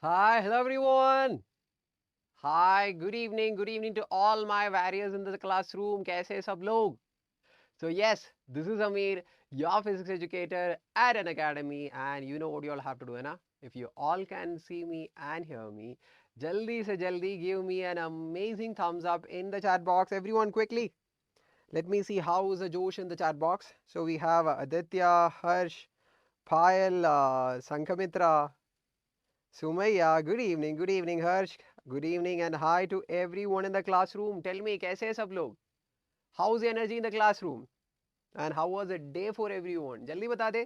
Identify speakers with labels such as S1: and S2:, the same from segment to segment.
S1: Hi, hello everyone. Hi, good evening to all my warriors in the classroom. कैसे सब लोग? So yes, this is Ameer, your physics educator at Unacademy, and you know what you all have to do, na? If you all can see me and hear me, jaldi se jaldi give me an amazing thumbs up in the chat box. Everyone, quickly. Let me see how is the Josh in the chat box. So we have Aditya, Harsh, Payal, Sankhamitra, Sumaya, good evening Harsh, good evening and hi to everyone in the classroom. Tell me, कैसे हैं सब लोग? How's the energy in the classroom? And how was the day for everyone? जल्दी बता दे.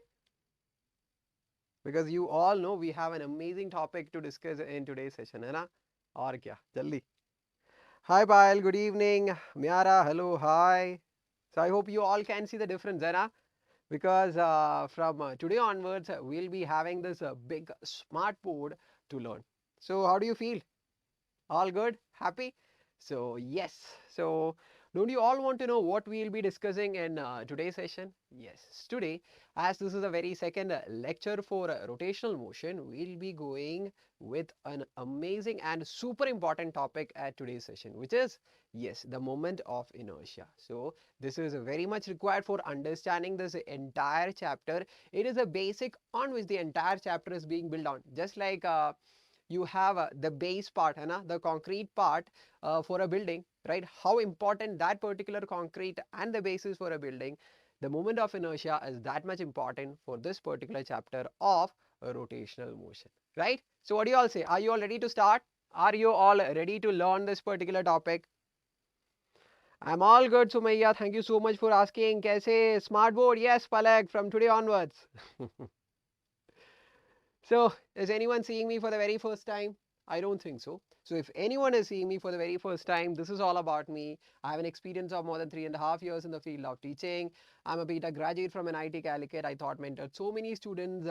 S1: Because you all know we have an amazing topic to discuss in today's session, है ना? और क्या? जल्दी. Hi Payal, good evening. Myara, hello, hi. So I hope you all can see the difference, है ना? Because from today onwards, we'll be having this big smart board to learn. So how do you feel? All good? Happy? So yes. So don't you all want to know what we'll be discussing in today's session? Yes. Today, as this is a very second lecture for rotational motion, we'll be going with an amazing and super important topic at today's session, which is, yes, the moment of inertia. So this is very much required for understanding this entire chapter. It is a basic on which the entire chapter is being built on. Just like you have the base part, है ना, the concrete part for a building, right? How important that particular concrete and the basis for a building, the moment of inertia is that much important for this particular chapter of rotational motion, right? So what do you all say? Are you all ready to start? Are you all ready to learn this particular topic? I'm all good, Sumaya. Thank you so much for asking. Kaise? Smart board? Yes, Palak, from today onwards. So, is anyone seeing me for the very first time? I don't think so. So, if anyone is seeing me for the very first time, this is all about me. I have an experience of more than 3.5 years in the field of teaching. I'm a beta graduate from an IT Calicut. I taught, mentored so many students,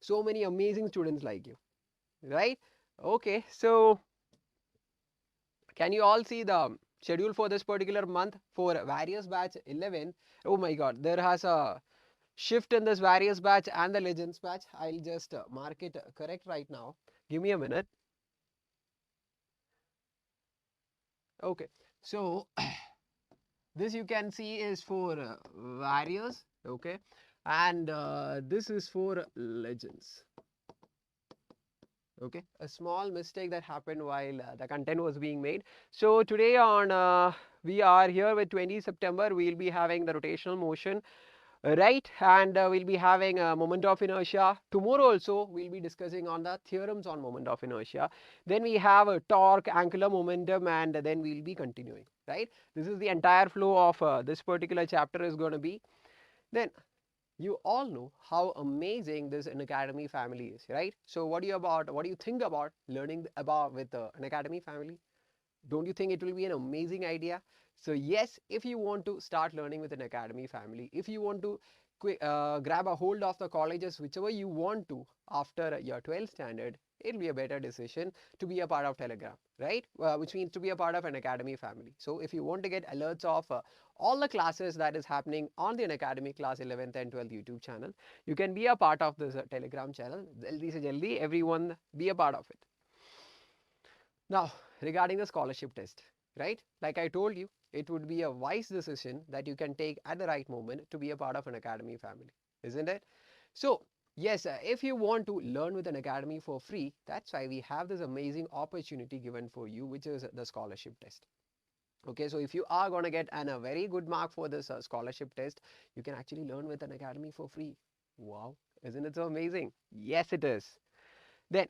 S1: so many amazing students like you, right? Okay, so can you all see the schedule for this particular month for various batch 11? Oh my god, there has a shift in this various batch and the legends batch. I'll just mark it correct right now. Give me a minute. Okay, so this you can see is for various, okay, and this is for legends. Okay, a small mistake that happened while the content was being made. So today on we are here with 20 September. We'll be having the rotational motion, right, and we'll be having a moment of inertia. Tomorrow also we'll be discussing on the theorems on moment of inertia. Then we have a torque, angular momentum, and then we'll be continuing, right? This is the entire flow of this particular chapter is going to be. Then you all know how amazing this Unacademy family is, right? So what do you think about learning about with Unacademy family? Don't you think it will be an amazing idea? So yes, if you want to start learning with Unacademy family, if you want to grab a hold of the colleges whichever you want to after your 12th standard, it'll be a better decision to be a part of Telegram, right? Which means to be a part of Unacademy family. So if you want to get alerts of all the classes that is happening on the Unacademy Class 11th and 12th YouTube channel, you can be a part of this Telegram channel. Jaldi se jaldi everyone be a part of it. Now, regarding the scholarship test, right? Like I told you, it would be a wise decision that you can take at the right moment to be a part of Unacademy family, isn't it? So, yes, if you want to learn with Unacademy for free, that's why we have this amazing opportunity given for you, which is the scholarship test. Okay, so if you are going to get a very good mark for this scholarship test, you can actually learn with Unacademy for free. Wow, isn't it so amazing? Yes, it is. Then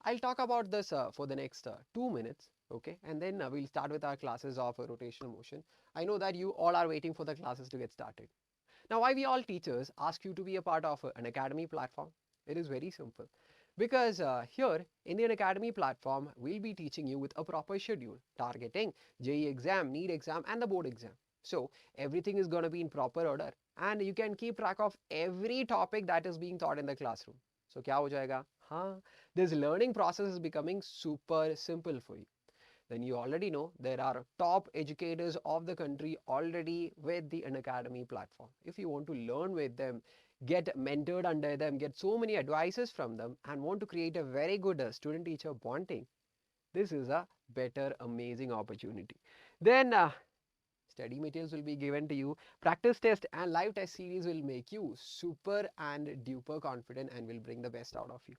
S1: I'll talk about this for the next 2 minutes, okay, and then we'll start with our classes of rotational motion. I know that you all are waiting for the classes to get started. Now, why we all teachers ask you to be a part of Unacademy platform? It is very simple. Because here in the Unacademy platform, we'll be teaching you with a proper schedule, targeting JEE exam, NEET exam, and the board exam. So everything is going to be in proper order, and you can keep track of every topic that is being taught in the classroom. So क्या हो जाएगा? हाँ, this learning process is becoming super simple for you. Then you already know there are top educators of the country already with the Unacademy platform. If you want to learn with them, get mentored under them, get so many advices from them, and want to create a very good student-teacher bonding, this is a better, amazing opportunity. Then study materials will be given to you. Practice test and live test series will make you super and duper confident and will bring the best out of you.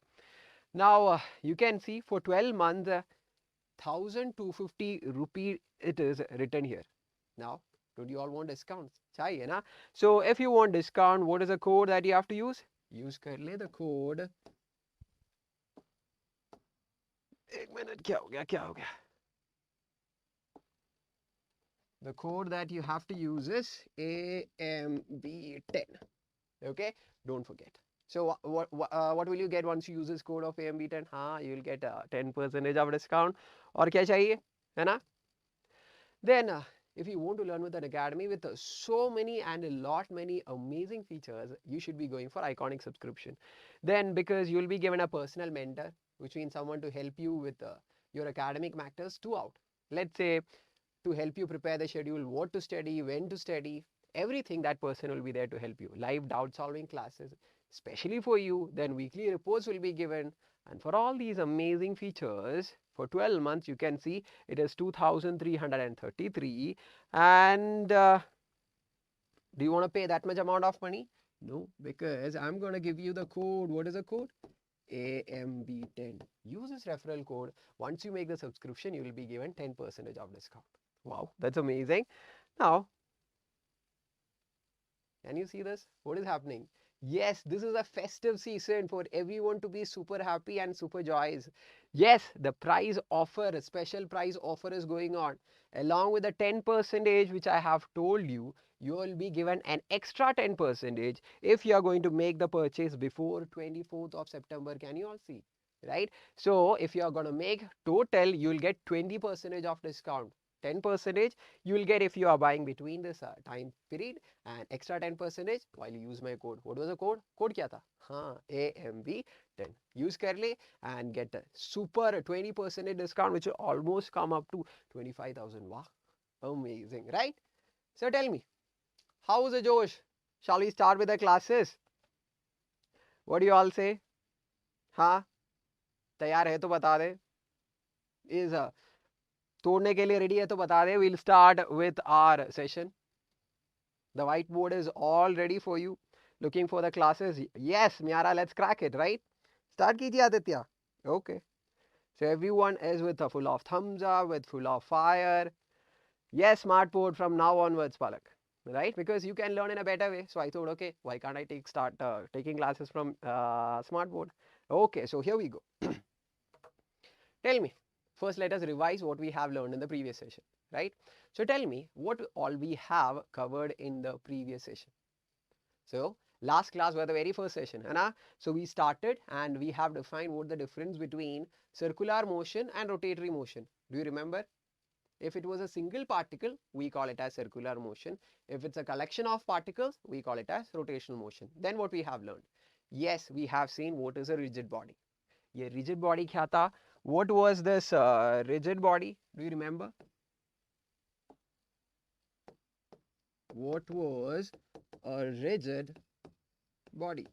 S1: Now you can see for 12 months 1250 rupee it is written here. Now don't you all want discounts? Chahiye na? So if you want discount, what is the code that you have to use? Use kar le the code. एक minute, क्या हो गया, क्या हो गया? The code that you have to use is AMB10. Okay, don't forget. So what will you get once you use this code of AMB10? You will get 10% of discount. और क्या चाहिए, है ना? Then if you want to learn with an academy with so many and a lot many amazing features, you should be going for iconic subscription. Then because you will be given a personal mentor, which means someone to help you with your academic matters throughout. Let's say to help you prepare the schedule, what to study, when to study, everything, that person will be there to help you. Live doubt solving classes, especially for you. Then weekly reports will be given. And for all these amazing features, for 12 months, you can see it is 2,333. And do you want to pay that much amount of money? No, because I'm going to give you the code. What is the code? AMB10. Use this referral code. Once you make the subscription, you will be given 10% of discount. Wow, that's amazing. Now, can you see this? What is happening? Yes, this is a festive season for everyone to be super happy and super joyous. Yes, the price offer, a special price offer is going on. Along with the 10% which I have told you, you will be given an extra 10% if you are going to make the purchase before 24th of September. Can you all see? Right? So, if you are going to make total, you will get 20% of discount. 10% you will get if you are buying between this time period, and extra 10% while you use my code. What was the code? Code kya tha? AMB10. Use kar le and get a super 20% discount, which will almost come up to 25,000. Wow, amazing, right? So tell me, how's the Josh? Shall we start with the classes? What do you all say? तैयार है तो बता दे. Is तोड़ने के लिए ready है तो बता दे. We'll start with our session. The whiteboard is all ready for you. Looking for the classes? Yes, Miara, let's crack it, right? Start कीजिए Aditya. Okay. So everyone is with a full of thumbs up, with full of fire. Yes, smartboard from now onwards, Palak. Right? Because you can learn in a better way. So I thought, okay, why can't I start taking classes from smartboard? Okay, so here we go. Tell me, first let us revise what we have learned in the previous session, right? So tell me what all we have covered in the previous session. So last class was the very first session, Anna. So we started and we have defined what the difference between circular motion and rotatory motion. Do you remember? If it was a single particle, we call it as circular motion. If it's a collection of particles, we call it as rotational motion. Then what we have learned? Yes, we have seen what is a rigid body. ये rigid body क्या था? What was this rigid body? Do you remember? What was a rigid body?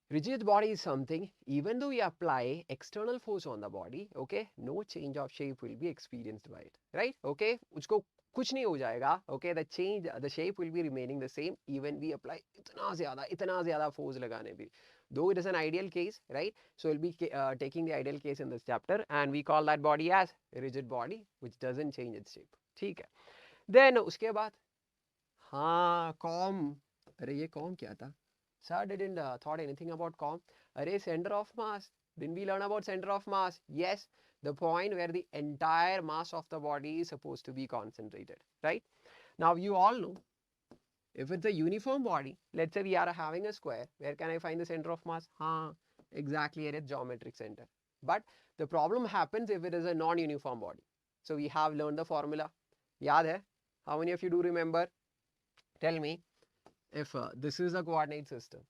S1: Rigid body is something, even though we apply external force on the body, okay, no change of shape will be experienced by it, right? Okay, उसको कुछ नहीं हो जाएगा, okay, the shape will be remaining the same even we apply इतना ज़्यादा force लगाने भी. Though it is an ideal case, right? So we'll be taking the ideal case in this chapter, and we call that body as rigid body, which doesn't change its shape. ठीक है. Then उसके बाद com. अरे ये com क्या था? Sir didn't thought anything about com. Array, center of mass. Didn't we learn about center of mass? Yes, the point where the entire mass of the body is supposed to be concentrated, right? Now you all know, if it's a uniform body, let's say we are having a square, where can I find the center of mass? Exactly at its geometric center. But the problem happens if it is a non-uniform body. So we have learned the formula. Yaad hai? How many of you do remember? Tell me. If this is a coordinate system,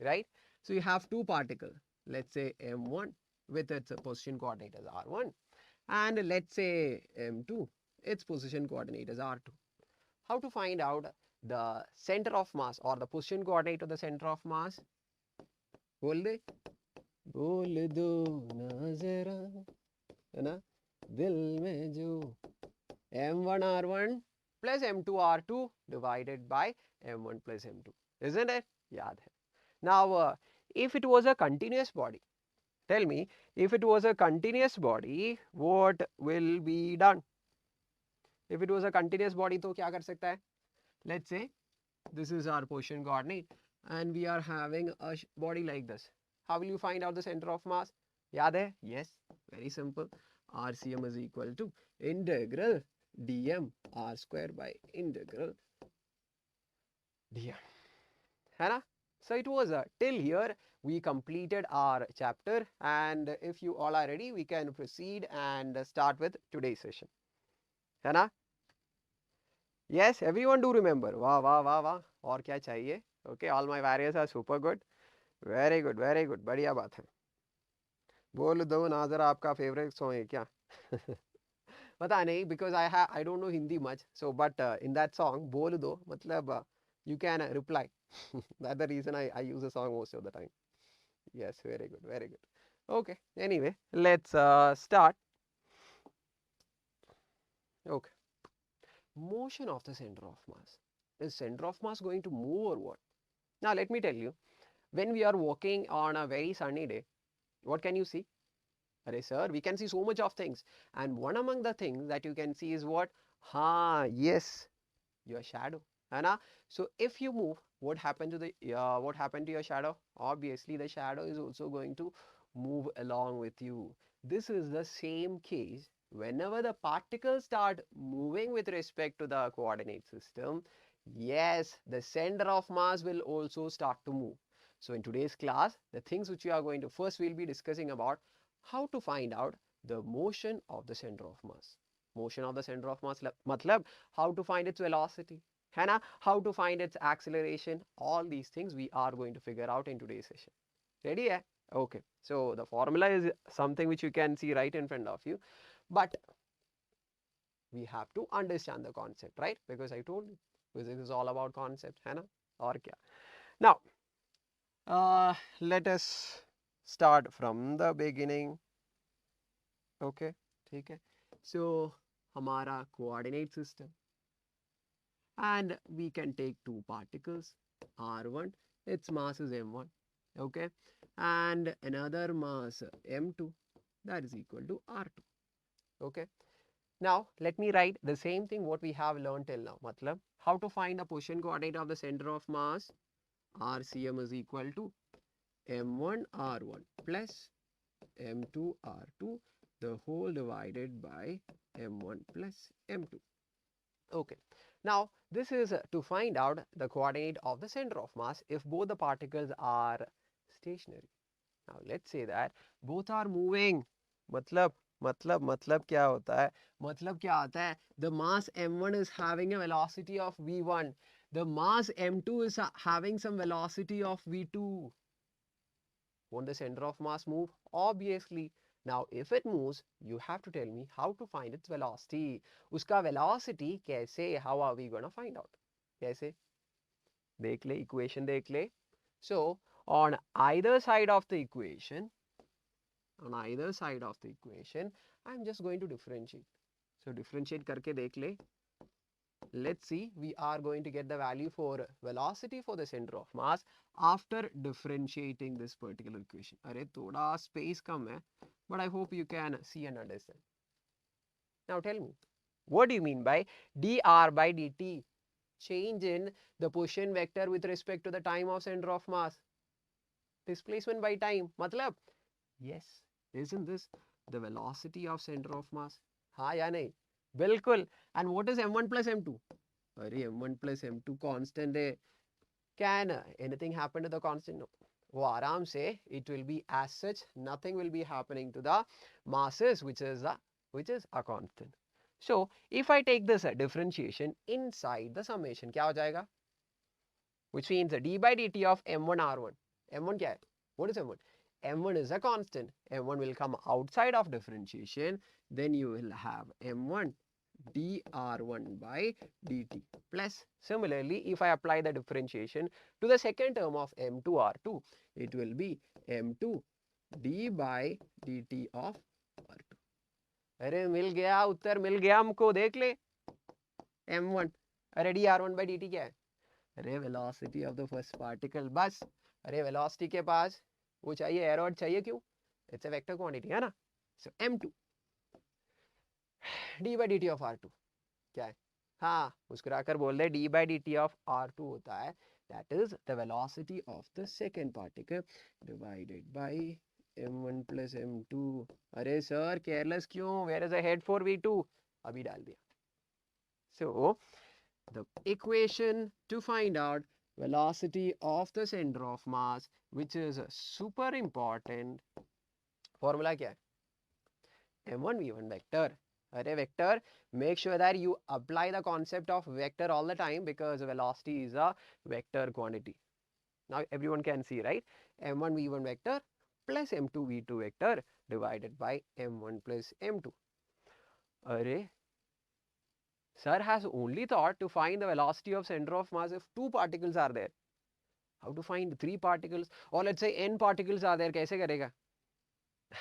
S1: right? So you have two particles, let's say M1 with its position coordinate as R1, and let's say M2, its position coordinate as R2. How to find out the center of mass or the position coordinate of the center of mass? बोल दे, बोल दो ना जरा, है ना, दिल में जो m1r1 plus m2r2 divided by m1 plus m2, isn't it? याद है. Now, if it was a continuous body, tell me, if it was a continuous body, what will be done? If it was a continuous body, तो क्या कर सकता है? Let's say this is our position coordinate and we are having a body like this. How will you find out the center of mass? याद है? Yes, very simple. RCM is equal to integral dm r square by integral dm. है ना? So it was till here we completed our chapter, and if you all are ready, we can proceed and start with today's session. है ना? Yes, everyone do remember. वाह वाह वाह वाह, और क्या चाहिए? Okay, all my variants are super good. Very good, very good. बढ़िया बात है. बोल दो नाजर आपका फेवरेट सॉन्ग है क्या? पता नहीं, because I don't know Hindi much, so but in that song बोल दो मतलब you can reply. That's the reason I use the song most of the time. Yes, very good, very good. Okay, anyway, let's start. Okay, motion of the center of mass. Is center of mass going to move or what? Now let me tell you, when we are walking on a very sunny day, what can you see? Arey sir, we can see so much of things, and one among the things that you can see is what? Yes, your shadow. Anna. So if you move, what happened to the what happened to your shadow? Obviously, the shadow is also going to move along with you. This is the same case whenever the particles start moving with respect to the coordinate system. Yes, the center of mass will also start to move. So in today's class, the things which we are going to first we'll be discussing about how to find out the motion of the center of mass. Motion of the center of mass matlab how to find its velocity, है ना, how to find its acceleration. All these things we are going to figure out in today's session. Ready? Yeah? Okay. So the formula is something which you can see right in front of you, but we have to understand the concept, right? Because I told you physics is all about concept, है ना, और क्या. Now let us start from the beginning. Okay, ठीक है. So हमारा coordinate system, and we can take two particles, r1, its mass is m1, okay, and another mass m2, that is equal to r2. Okay, now let me write the same thing what we have learned till now. Matlab how to find the position coordinate of the center of mass. RCM is equal to m1 r1 plus m2 r2 the whole divided by m1 plus m2. Okay, now this is to find out the coordinate of the center of mass if both the particles are stationary. Now let's say that both are moving. मतलब क्या होता है? मतलब क्या आता है? The mass m1 is having a velocity of v1. The mass m2 is having some velocity of v2. Won't the center of mass move? Obviously. Now if it moves, you have to tell me how to find its velocity. Uska velocity kaise? How are we gonna find out? Kaise? देख ले, equation देख ले. So on either side of the equation, I'm just going to differentiate. So differentiate करके देख ले. Let's see, we are going to get the value for velocity for the center of mass after differentiating this particular equation. अरे थोड़ा space कम है, but I hope you can see and understand. Now tell me, what do you mean by dr by dt? Change in the position vector with respect to the time of center of mass. Displacement by time. Matlab, yes, isn't this the velocity of center of mass? हाँ या नहीं? बिल्कुल. And what is m1 plus m2? अरे m1 plus m2 constant है. Can anything happen to the constant? No. वो आराम से, it will be as such, nothing will be happening to the masses which is a constant. So if I take this differentiation inside the summation, क्या हो जाएगा? Which means d by dt of m1 r1. m1 क्या है? What is m1? m1 is a constant. m1 will come outside of differentiation. Then you will have m1 dr1 by dt plus similarly if I apply the differentiation to the second term of m2r2, it will be m2 d by dt of r2. अरे मिल गया उत्तर, मिल गया हमको, देख ले m1, अरे dr1 by dt क्या है, अरे velocity of the first particle, बस अरे वेलोसिटी के पास वो चाहिए, एरो चाहिए, क्यों, इट्स अ वेक्टर क्वांटिटी है ना. सो m2 d by dt of r2 क्या है, हाँ मुस्कुराकर बोल दे, d by dt of r2 होता है that is the velocity of the second particle divided by m1 plus m2. अरे सर केयरलेस क्यों, where is the head for v2, अभी डाल दिया. So the equation to find out velocity of the center of mass, which is a super important formula, क्या है, m1 v1 vector. अरे vector, make sure that you apply the concept of vector all the time because velocity is a vector quantity. Now everyone can see, right, m1 v1 vector plus m2 v2 vector divided by m1 plus m2. अरे sir has only thought to find the velocity of center of mass if two particles are there. How to find three particles or let's say n particles are there, कैसे करेगा,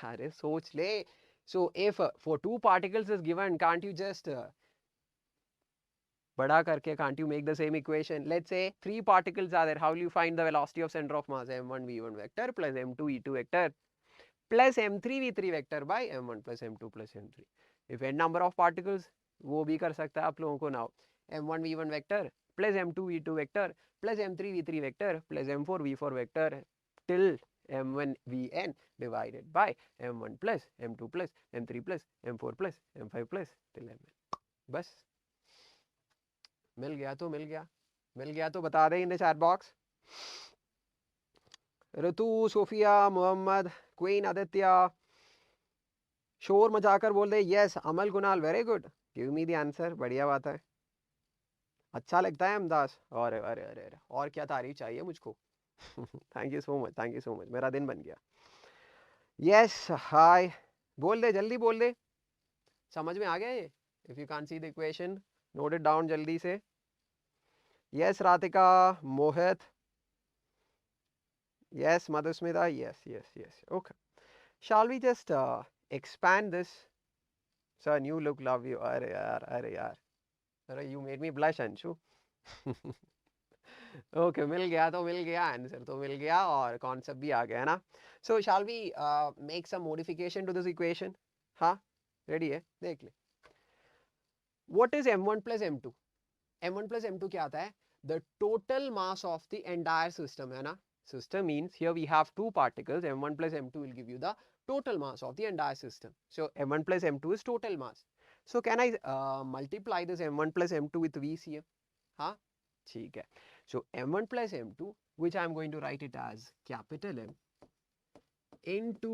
S1: अरे सोच ले. So if for two particles is given, can't you just बड़ा करके, can't you make the same equation? Let's say three particles are there, how will you find the velocity of center of mass, m1 v1 vector plus m2 e2 vector plus m3 v3 vector by m1 plus m2 plus m3. If n number of particles, वो भी कर सकता है आप लोगों को. now m1 v1 vector plus m2 v2 vector plus m3 v3 vector plus m4 v4 vector till m1 vn divided by m1 plus m2 plus m3 plus m4 plus m5 plus till mn. बस मिल गया तो मिल गया, मिल गया तो बता दे in the chat box. Ritu, Sofia, Mohammed, queen, Aditya, शोर मचाकर बोल दे yes. Amal, Kunal, very good, give me the answer, बढ़िया बात है, अच्छा लगता है अमदास. और अरे अरे अरे और क्या तारीफ चाहिए मुझको. Thank you so much, thank you so much, मेरा दिन बन गया. यस हाय, बोल दे जल्दी बोल दे, समझ में आ गया ये. If you can't see the equation, note it down जल्दी से. Yes Radhika, Mohit, yes Madhusmita, yes yes yes, okay. Shall we just expand this? Sir, new look, love you. अरे यार, अरे यार, अरे you made me blush, Anshu. Okay, मिल गया तो मिल गया, आंसर तो मिल गया और कॉन्सेप्ट भी आ गया है ना. So shall we make some modification to this equation. हाँ रेडी है, देख ले. What is m1 plus m2? m1 plus m2 क्या आता है, the total mass of the entire system, है ना. System means here we have two particles, m1 plus m2 will give you the total mass of the entire system. So m1 plus m2 is total mass. So can I multiply this m1 plus m2 with VCM? हाँ ठीक है. So m1 plus m2, which I am going to write it as capital M into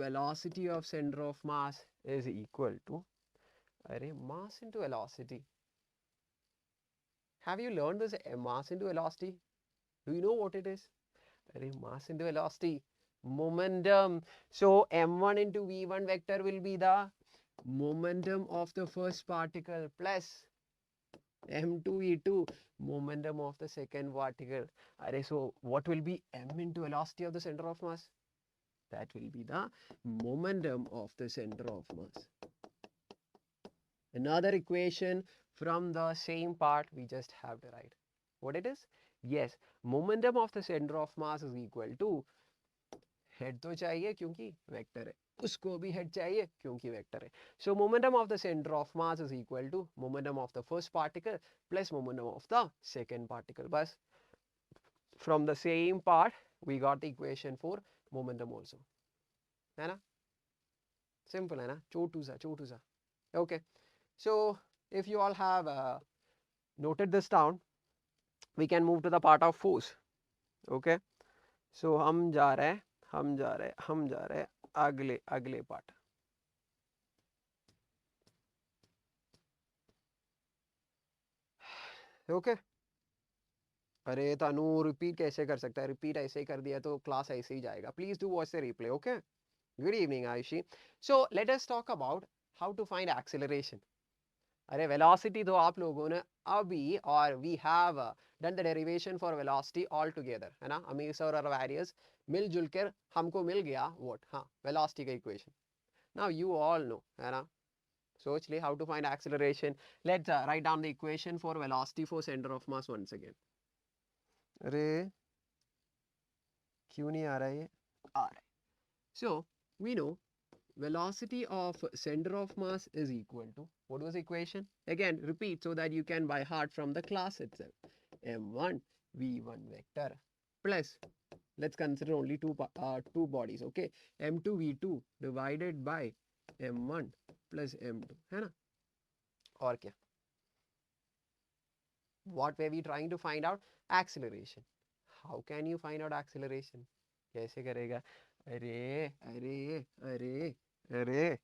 S1: velocity of center of mass is equal to, अरे mass into velocity. Have you learned this mass into velocity? Do you know what it is? Mass into velocity, momentum. So m1 into v1 vector will be the momentum of the first particle plus m2 e2 momentum of the second particle. So what will be m into velocity of the center of mass? That will be the momentum of the center of mass. Another equation from the same part we just have to write. What it is? Yes, momentum of the center of mass is equal to, head तो चाहिए क्योंकि vector है, उसको भी head चाहिए क्योंकि vector है. So momentum of the centre of mass is equal to momentum of the first particle plus momentum of the second particle. बस from the same part we got the equation for momentum also, है ना. Simple है ना, छोटू सा. Okay, so if you all have noted this down, we can move to the part of force. Okay, so हम जा रहे हैं अगले पार्ट. ओके, अरे तनु रिपीट कैसे कर सकता है, रिपीट ऐसे ही कर दिया तो क्लास ऐसे ही जाएगा. Please do watch the replay. Okay, good evening Ayushi. So let us talk about how to find acceleration. अरे velocity तो आप लोगों ने अभी और we have done the derivation for velocity all together है ना. अमीर सर और various मिलजुल कर हमको मिल गया what, हाँ velocity का equation. Now you all know है ना. सोच ले how to find acceleration. Let's write down the equation for velocity for center of mass once again. अरे क्यों नहीं आ रहा ये? आ रहा है. So we know velocity of center of mass is equal to, what was the equation? Again repeat so that you can by heart from the class itself. m1 v1 vector plus, let's consider only two bodies, okay, m2 v2 divided by m1 plus m2 है ना. और क्या? What were we trying to find out? Acceleration. How can you find out acceleration? कैसे करेगा? अरे अरे अरे अरे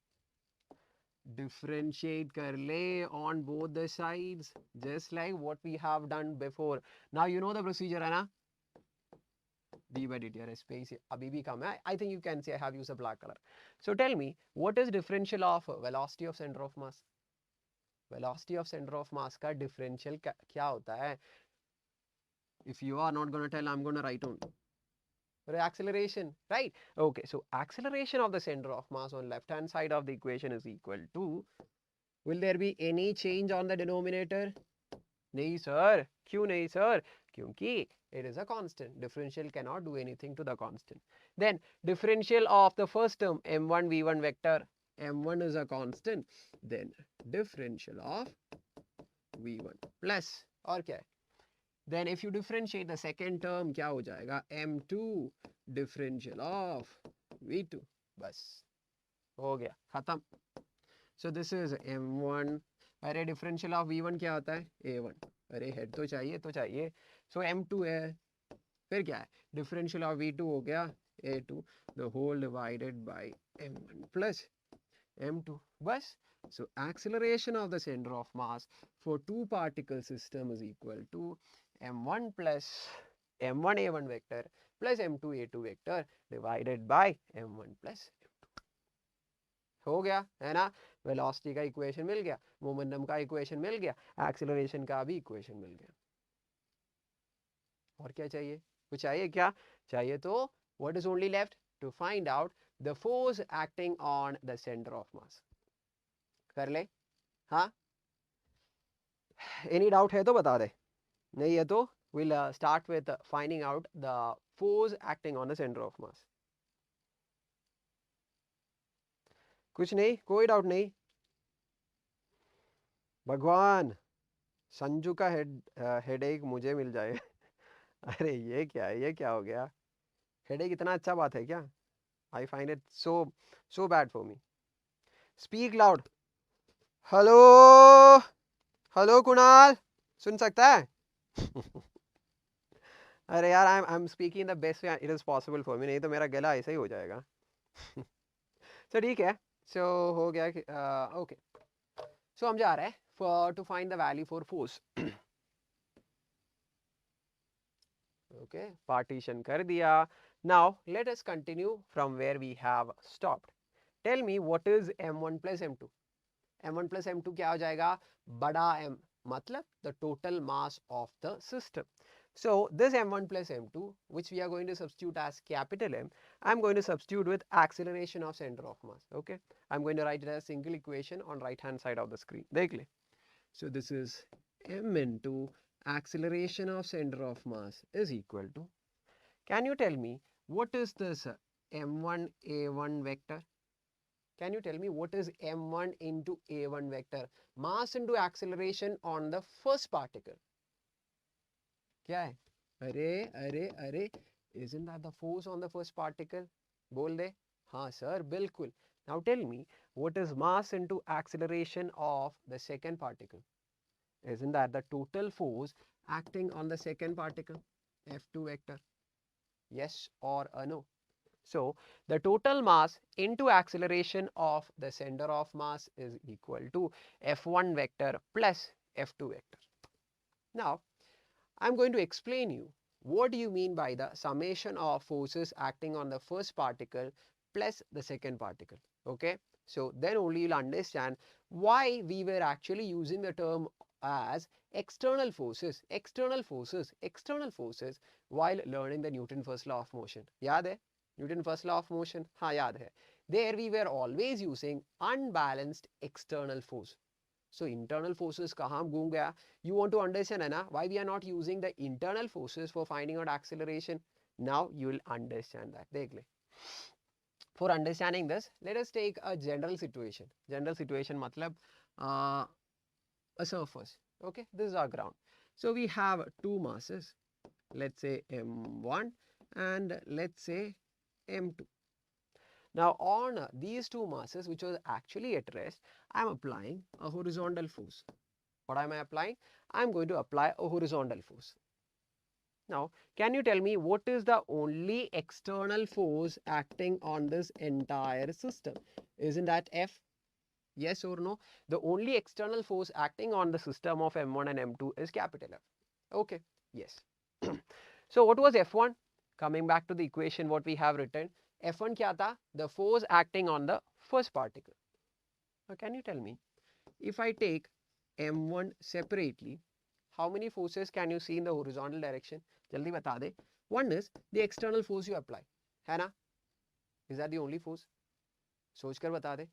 S1: differentiate कर ले on both the sides just like what we have done before. Now you know the procedure है ना. d by dt है space अभी भी कम है. I think you can see I have used a black color. So tell me what is differential of velocity of center of mass? Velocity of center of mass का differential क्या होता है? If you are not going to tell, I'm going to write on acceleration, right? Okay, so acceleration of the center of mass on left hand side of the equation is equal to, will there be any change on the denominator? नहीं sir. क्यों नहीं sir? क्योंकि it is a constant. Differential cannot do anything to the constant. Then differential of the first term m1 v1 vector, m1 is a constant, then differential of v1 plus, और क्या है? Then if you differentiate the second term क्या हो जाएगा? m2 differential of v2. बस हो गया खत्म. So this is m1. अरे differential of v1 क्या होता है? a1. अरे हेड तो चाहिए. So m2 है. फिर क्या है? Differential of v2 हो गया a2 the whole divided by m1 plus m2. बस. So acceleration of the center of mass for two particle system is equal to m1 plus m1 a1 vector plus m2 a2 vector divided by m1 plus m2. हो गया है ना. Velocity का equation मिल गया, momentum का equation मिल गया, acceleration का भी इक्वेशन मिल गया. और क्या चाहिए? कुछ चाहिए क्या? चाहिए तो what is only left to find out the force acting on the center of mass. कर ले. हाँ, any doubt है तो बता दे. नहीं है तो we'll start with finding out the force acting on the center of mass. कुछ नहीं, कोई डाउट नहीं. भगवान, संजू का हेडेक मुझे मिल जाए. अरे ये क्या है? ये क्या हो गया? हेडेक इतना अच्छा बात है क्या? I find it so bad for me. Speak loud. Hello hello Kunal, सुन सकता है? अरे यार I am speaking the best way it is possible for me, नहीं तो मेरा गला ऐसा ही हो जाएगा. तो ठीक है. सो हो गया. ओके, सो हम जा रहे हैं to find the value for force. Okay, partition कर दिया. Now let us continue from where we have stopped. Tell me what is m1 plus m2. m1 plus m2 क्या हो जाएगा? बड़ा m, मतलब the total mass of the system. So this m1 plus m2, which we are going to substitute as capital M, I'm going to substitute with acceleration of center of mass. Okay, I'm going to write it as a single equation on right hand side of the screen. देख ले. So this is m into acceleration of center of mass is equal to, can you tell me what is this m1 a1 vector? Can you tell me what is m1 into a1 vector? Mass into acceleration on the first particle. क्या है? अरे अरे अरे, isn't that the force on the first particle? बोल दे. हाँ sir, बिल्कुल. Now tell me what is mass into acceleration of the second particle? Isn't that the total force acting on the second particle? F2 vector. Yes or a no? So the total mass into acceleration of the center of mass is equal to F1 vector plus F2 vector. Now I'm going to explain you what do you mean by the summation of forces acting on the first particle plus the second particle. Okay, So then only you'll understand why we were actually using the term as external forces, external forces, external forces while learning the Newton first law of motion. याद है? Newton first law of motion? हाँ याद है. There we were always using unbalanced external force. So internal forces kahan ghum gaya? You want to understand है ना why we are not using the internal forces for finding out acceleration? Now you will understand that. देख ले. For understanding this, let us take a general situation. General situation matlab a surface. Okay, this is our ground. So we have two masses. Let's say M1 and let's say M2. Now on these two masses which was actually at rest, I am applying a horizontal force. What am I applying? I am going to apply a horizontal force. Now, can you tell me what is the only external force acting on this entire system? Isn't that F? Yes or no? The only external force acting on the system of M1 and M2 is capital F. Okay, yes. So what was F1? Coming back to the equation what we have written, F1 kya tha? The force acting on the first particle. Now can you tell me, if I take M1 separately, how many forces can you see in the horizontal direction? Jaldi bata de. One is the external force you apply. है ना? Is that the only force? सोच कर बता दे.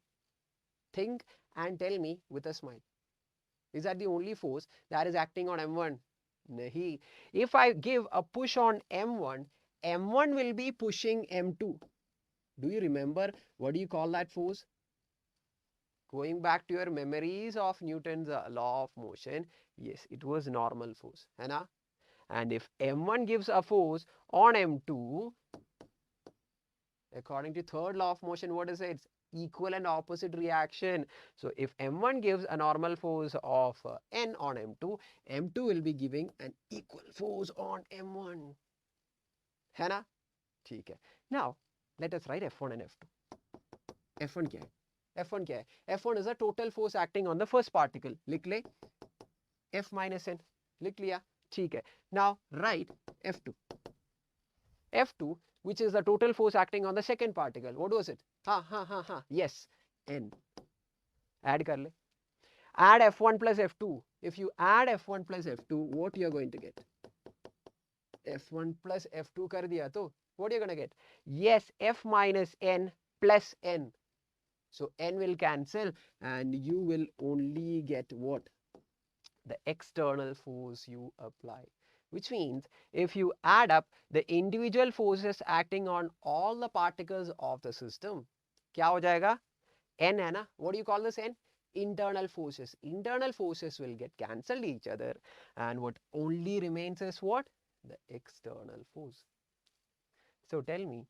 S1: Think and tell me with a smile. Is that the only force that is acting on M1? Nahi. If I give a push on M1, M1 will be pushing M2. Do you remember what do you call that force? Going back to your memories of Newton's law of motion, yes, it was normal force. है ना? And if M1 gives a force on M2, according to third law of motion, what is it? It's equal and opposite reaction. So if M1 gives a normal force of N on M2, M2 will be giving an equal force on M1. है ना? ठीक है. Now, let us write F1 and F2. F1 क्या है? F1 क्या है? F1 is a total force acting on the first particle. लिख ले. F minus N. लिख लिया. ठीक है. Now, write F2. F2, which is the total force acting on the second particle. What was it? Yes, N. Add kar le. Add F1 plus F2. If you add F1 plus F2, what you are going to get? F1 plus F2 kar diya to, what are you going to get? Yes, F minus N plus N. So N will cancel and you will only get what? The external force you apply. Which means if you add up the individual forces acting on all the particles of the system, क्या हो जाएगा? N है ना? What do you call this N? Internal forces. Internal forces will get cancelled each other and what only remains is what? The external force. So tell me,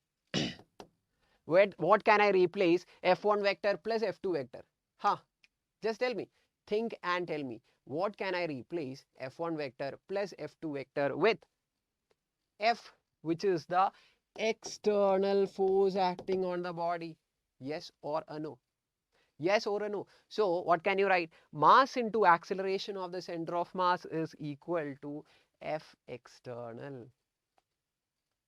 S1: what can I replace F1 vector plus F2 vector? Just tell me. Think and tell me. What can I replace F1 vector plus F2 vector with? F, which is the external force acting on the body. Yes or a no? Yes or a no? So what can you write? Mass into acceleration of the center of mass is equal to F external.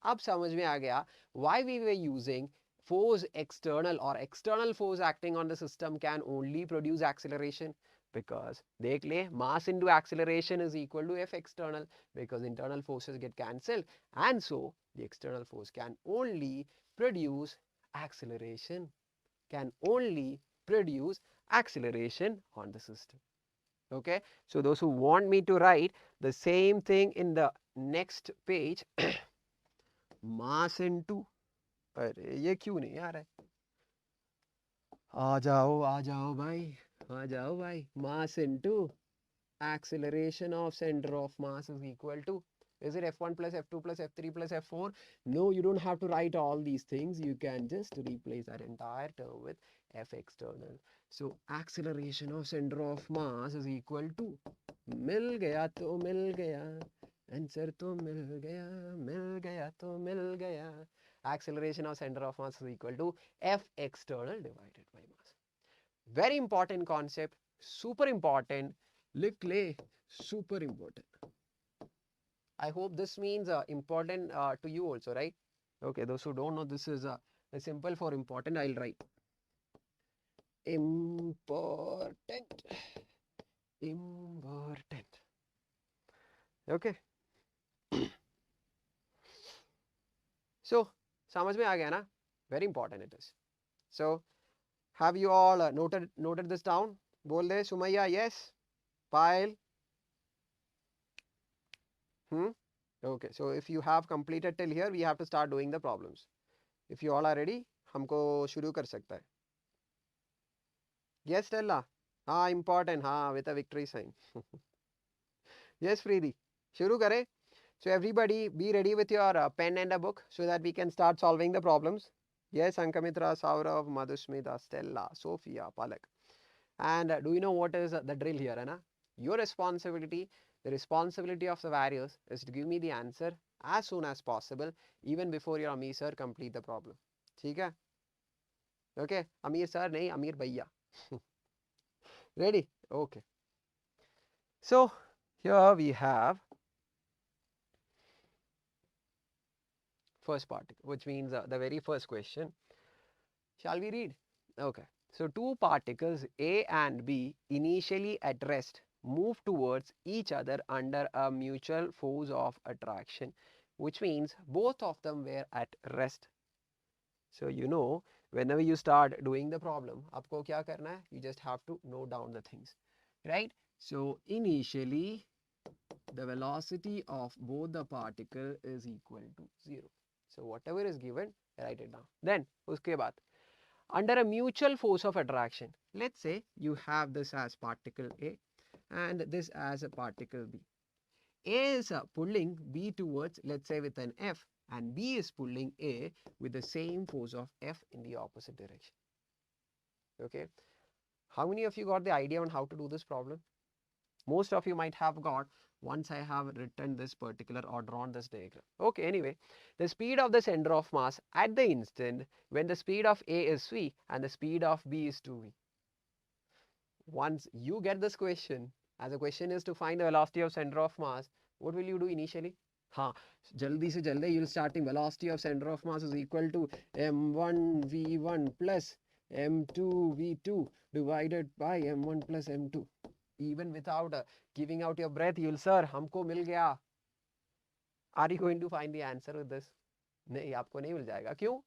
S1: अब समझ में आ गया why we were using force external or external force acting on the system can only produce acceleration. Because देख ले, mass into acceleration is equal to F external because internal forces get cancelled and so the external force can only produce acceleration, can only produce acceleration on the system. Okay, so those who want me to write the same thing in the next page, mass into, अरे ये क्यों नहीं आ रहा है? आ जाओ भाई, mass into acceleration of center of mass is equal to, is it F1 plus F2 plus F3 plus F4? No, you don't have to write all these things. You can just replace that entire term with F external. So acceleration of center of mass is equal to, मिल गया तो मिल गया, answer तो मिल गया तो मिल गया. Acceleration of center of mass is equal to F external divided by mass. Very important concept, super important. लिख ले, super important. I hope this means important to you also, right? Okay, those who don't know, this is simple for important, I'll write. important. Important. Okay. So समझ में आ गया ना? Very important it is. So have you all noted this down? बोल दे Sumaiya yes. Pile. Okay. So if you have completed till here, we have to start doing the problems. If you all are ready, हमको शुरू कर सकता है. Yes, Stella. हाँ important हाँ with a victory sign. Yes, Preeti. शुरू करें. So everybody be ready with your pen and a book so that we can start solving the problems. Yes, Ankamitra, Saurav, Madhusmita, Stella, Sophia, Palak. And do you know what is the drill here, Anna? Your responsibility, the responsibility of the various is to give me the answer as soon as possible, even before your Ameer sir complete the problem. ठीक है? Okay, Ameer sir नहीं, Ameer भैया. Ready? Okay. So here we have first part, which means the very first question. Shall we read? Okay. So two particles A and B initially at rest move towards each other under a mutual force of attraction, which means both of them were at rest. So you know, whenever you start doing the problem, आपको क्या करना है? You just have to note down the things, right? So initially, the velocity of both the particle is equal to 0. So whatever is given, write it down. Then उसके बाद under a mutual force of attraction, let's say you have this as particle A and this as a particle B. A is pulling B towards, let's say, with an F, and B is pulling A with the same force of F in the opposite direction. Okay. How many of you got the idea on how to do this problem? Most of you might have got once I have written this particular or drawn this diagram. Okay, anyway, the speed of the center of mass at the instant when the speed of A is v and the speed of B is 2v. Once you get this question, as the question is to find the velocity of center of mass, what will you do initially? हाँ, जल्दी से जल्दी you'll starting velocity of center of mass is equal to m1 v1 plus m2 v2 divided by m1 plus m2. Even without giving out your breath, you'll sir हमको मिल गया. Are you going to find the answer with this? नहीं, आपको नहीं मिल जाएगा. क्यों?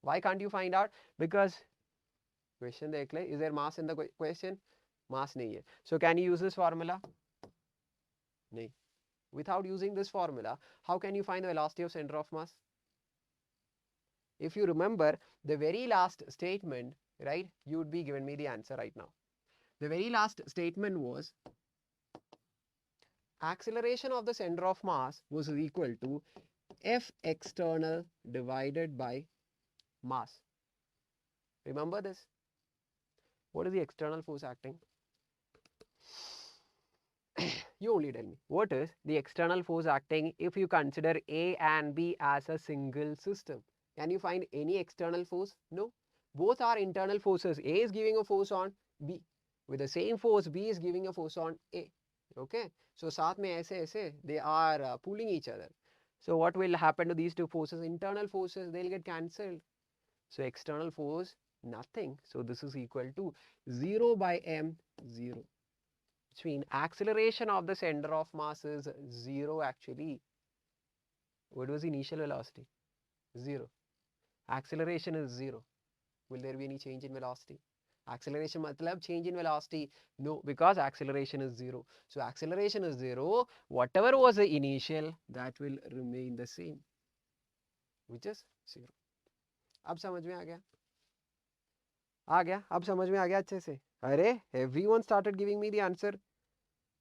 S1: Why can't you find out? Because question देख ले. Is there mass in the question? Mass नहीं है. So can you use this formula? नहीं. Without using this formula, how can you find the velocity of center of mass? If you remember the very last statement, right, you would be giving me the answer right now. The very last statement was acceleration of the center of mass was equal to F external divided by mass. Remember this? What is the external force acting? You only tell me. What is the external force acting if you consider A and B as a single system? Can you find any external force? No. Both are internal forces. A is giving a force on B. With the same force, B is giving a force on A. Okay. So साथ में ऐसे ऐसे they are pulling each other. So what will happen to these two forces? Internal forces, they'll get cancelled. So external force, nothing. So this is equal to 0 by m, 0. Which means acceleration of the center of mass is 0 actually. What was the initial velocity? 0. Acceleration is 0. Will there be any change in velocity? Acceleration matlab change in velocity? No, because acceleration is 0. So acceleration is 0. Whatever was the initial, that will remain the same, which is 0. अब समझ में आ गया? आ गया? अब समझ में आ गया अच्छे से? अरे, everyone started giving me the answer.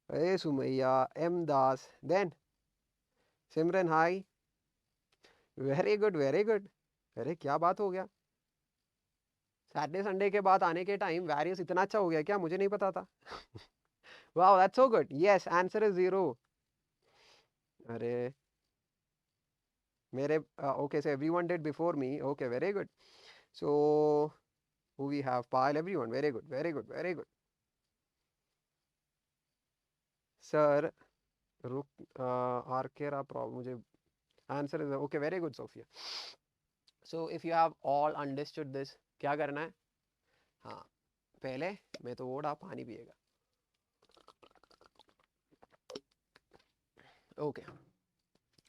S1: अरे Sumaiya, M Das, then Simran, hi. Very good, very good. अरे क्या बात हो गया? सैटरडे संडे के बाद आने के टाइम वैरियस इतना अच्छा हो गया क्या? मुझे नहीं पता था. Wow, that's so good. Yes, answer is 0. अरे मेरे okay, so everyone did before me. Okay, very good. So who we have? Pile, everyone. Very good, very good, very good. Sir, रुक आर्केरा प्रॉब्लम मुझे answer is okay, very good, Sophia. So if you have all understood this, क्या करना है? हाँ, पहले मैं तो ओढ़ा पानी पिएगा. ओके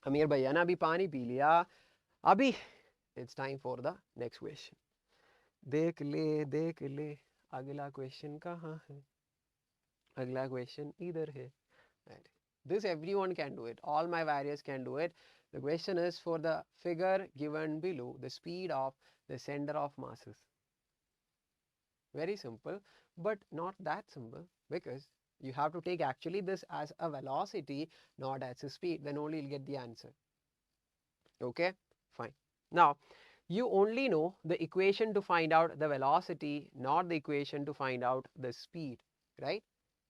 S1: अमीर भैया ने अभी पानी पी लिया. अभी it's time for the next question. देख ले अगला क्वेश्चन कहाँ है. अगला क्वेश्चन इधर है. Right. This everyone can do it. All my various can do it. The question is for the figure given below, the speed of the center of masses. Very simple, but not that simple, because you have to take actually this as a velocity, not as a speed. Then only you'll get the answer. Okay, fine. Now, you only know the equation to find out the velocity, not the equation to find out the speed, right?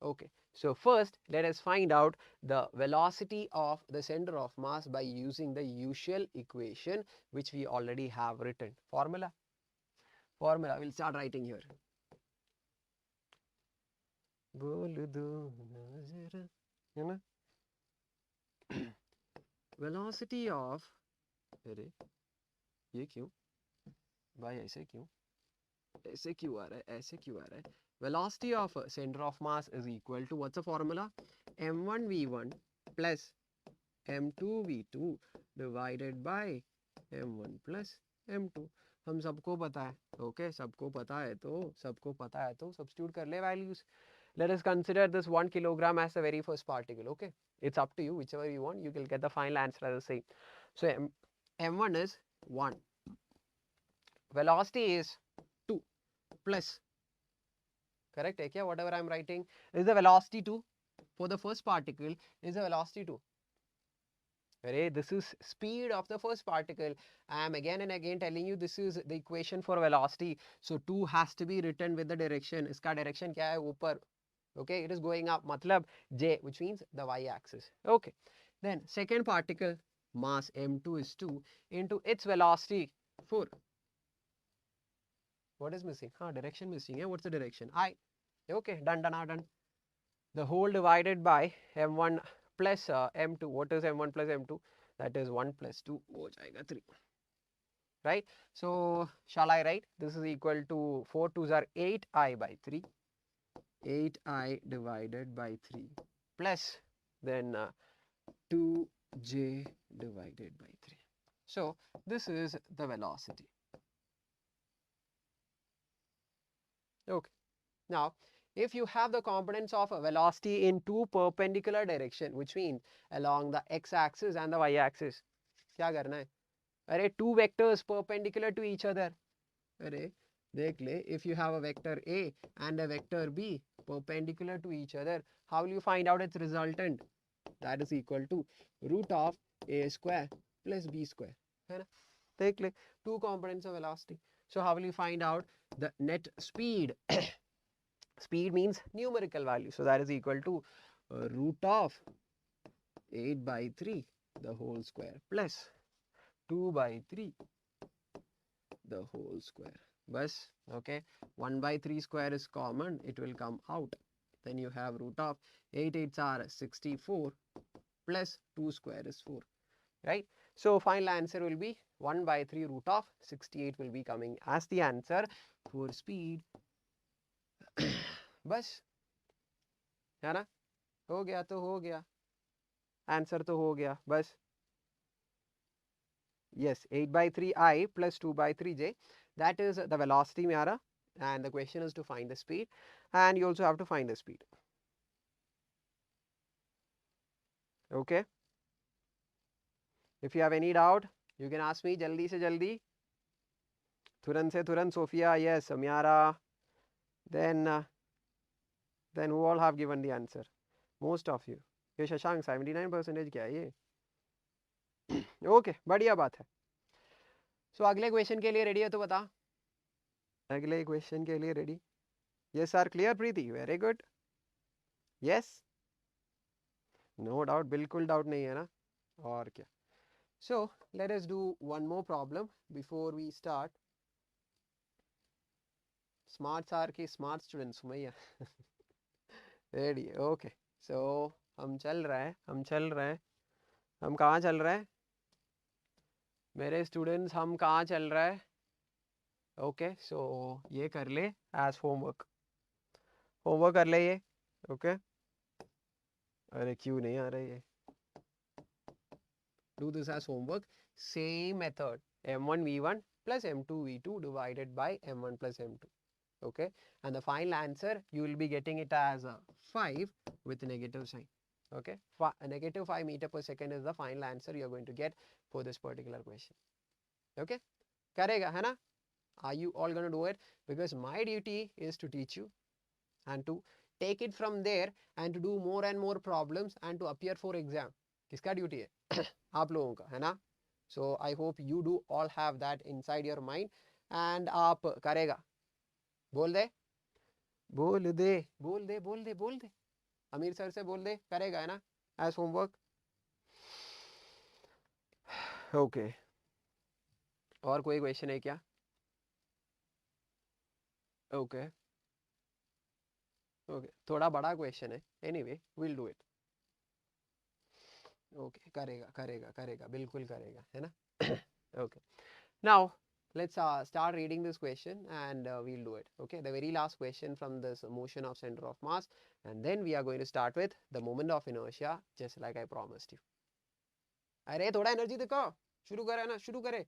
S1: Okay. So first, let us find out the velocity of the center of mass by using the usual equation which we already have written. Formula. We'll start writing here. Velocity of, अरे ये क्यों भाई, ऐसे क्यों आ रहा है, ऐसे क्यों आ रहा है. Velocity of center of mass is equal to, what's the formula? m1 v1 plus m2 v2 divided by m1 plus m2. हम सबको पता है. ओके सबको पता है तो सब्स्टिट्यूट कर ले values. Let us consider this 1 kilogram as the very first particle. Okay, it's up to you, whichever you want, you will get the final answer as the same. So m1 is 1, velocity is 2 plus, correct hai kya, whatever I am writing is the velocity 2 for the first particle, is the velocity 2. Array, this is speed of the first particle. I am again and again telling you this is the equation for velocity. So 2 has to be written with the direction. Iska direction kya hai, upar. Okay, it is going up, matlab j, which means the y-axis. Okay, then second particle mass m2 is 2 into its velocity 4. What is missing? Direction missing. What's the direction? I. Okay, done. The whole divided by m1 plus m2. What is m1 plus m2? That is 1 plus 2. हो जाएगा 3. Right? So shall I write? This is equal to 4 2s are 8i by 3. 8i divided by 3 plus then 2j divided by 3. So this is the velocity. Okay. Now, if you have the components of a velocity in two perpendicular direction, which means along the x-axis and the y-axis, क्या करना है? अरे two vectors perpendicular to each other. अरे देख ले, if you have a vector A and a vector B perpendicular to each other, how will you find out its resultant? That is equal to root of A square plus B square. है ना? देख ले, two components of velocity. So how will you find out the net speed? Speed means numerical value. So that is equal to root of 8 by 3 the whole square plus 2 by 3 the whole square. Bas, okay. 1 by 3 square is common. It will come out. Then you have root of 8 8s are 64 plus 2 square is 4. Right? So final answer will be 1 by 3 root of 68 will be coming as the answer for speed. बस है ना, हो गया तो हो गया, answer तो हो गया बस. Yes, 8 by 3i plus 2 by 3j, that is the velocity मेरा, and the question is to find the speed, and you also have to find the speed. Okay, if you have any doubt you can ask me. जल्दी से जल्दी, तुरंत से तुरंत. Sophia, yes. Amyara, then who all have given the answer? Most of you. ये शशांक 79% क्या है ये? ओके, बढ़िया बात है. सो अगले क्वेश्चन के लिए रेडी है तो बता. अगले क्वेश्चन के लिए ready? Yes are clear Preeti? Very good. Yes, no doubt, बिल्कुल डाउट नहीं है ना. और क्या. So let us do one more problem before we start. Smarts are के स्मार्ट स्टूडेंट्स भैया. रेडी? ओके. सो हम चल रहे हैं. हम कहाँ चल रहे हैं मेरे स्टूडेंट्स? हम कहाँ चल रहे हैं? ओके, सो ये कर ले एज होमवर्क. होमवर्क कर ले ये. Okay. अरे क्यों नहीं आ रहा ये? Do this as homework. Same method. M1 V1 plus M2 V2 divided by M1 plus M2. Okay. And the final answer you will be getting it as 5 with negative sign. Okay. Negative 5 meter per second is the final answer you are going to get for this particular question. Okay. करेगा है ना? Are you all going to do it? Because my duty is to teach you and to take it from there and to do more and more problems and to appear for exam. किसका duty है? आप लोगों का है ना? So I hope you do all have that inside your mind and आप करेगा. बोल दे, बोल दे, बोल दे, बोल दे, बोल दे. अमीर सर से बोल दे, करेगा है ना? As homework. Okay. और कोई क्वेश्चन है क्या? Okay. Okay. थोड़ा बड़ा क्वेश्चन है. Anyway, we'll do it. Okay. करेगा, करेगा, करेगा, बिल्कुल करेगा, है ना? Okay. Now let's start reading this question and we'll do it. Okay, the very last question from this motion of center of mass, and then we are going to start with the moment of inertia, just like I promised you. अरे थोड़ा energy दिखाओ, शुरू करे ना, शुरू करे.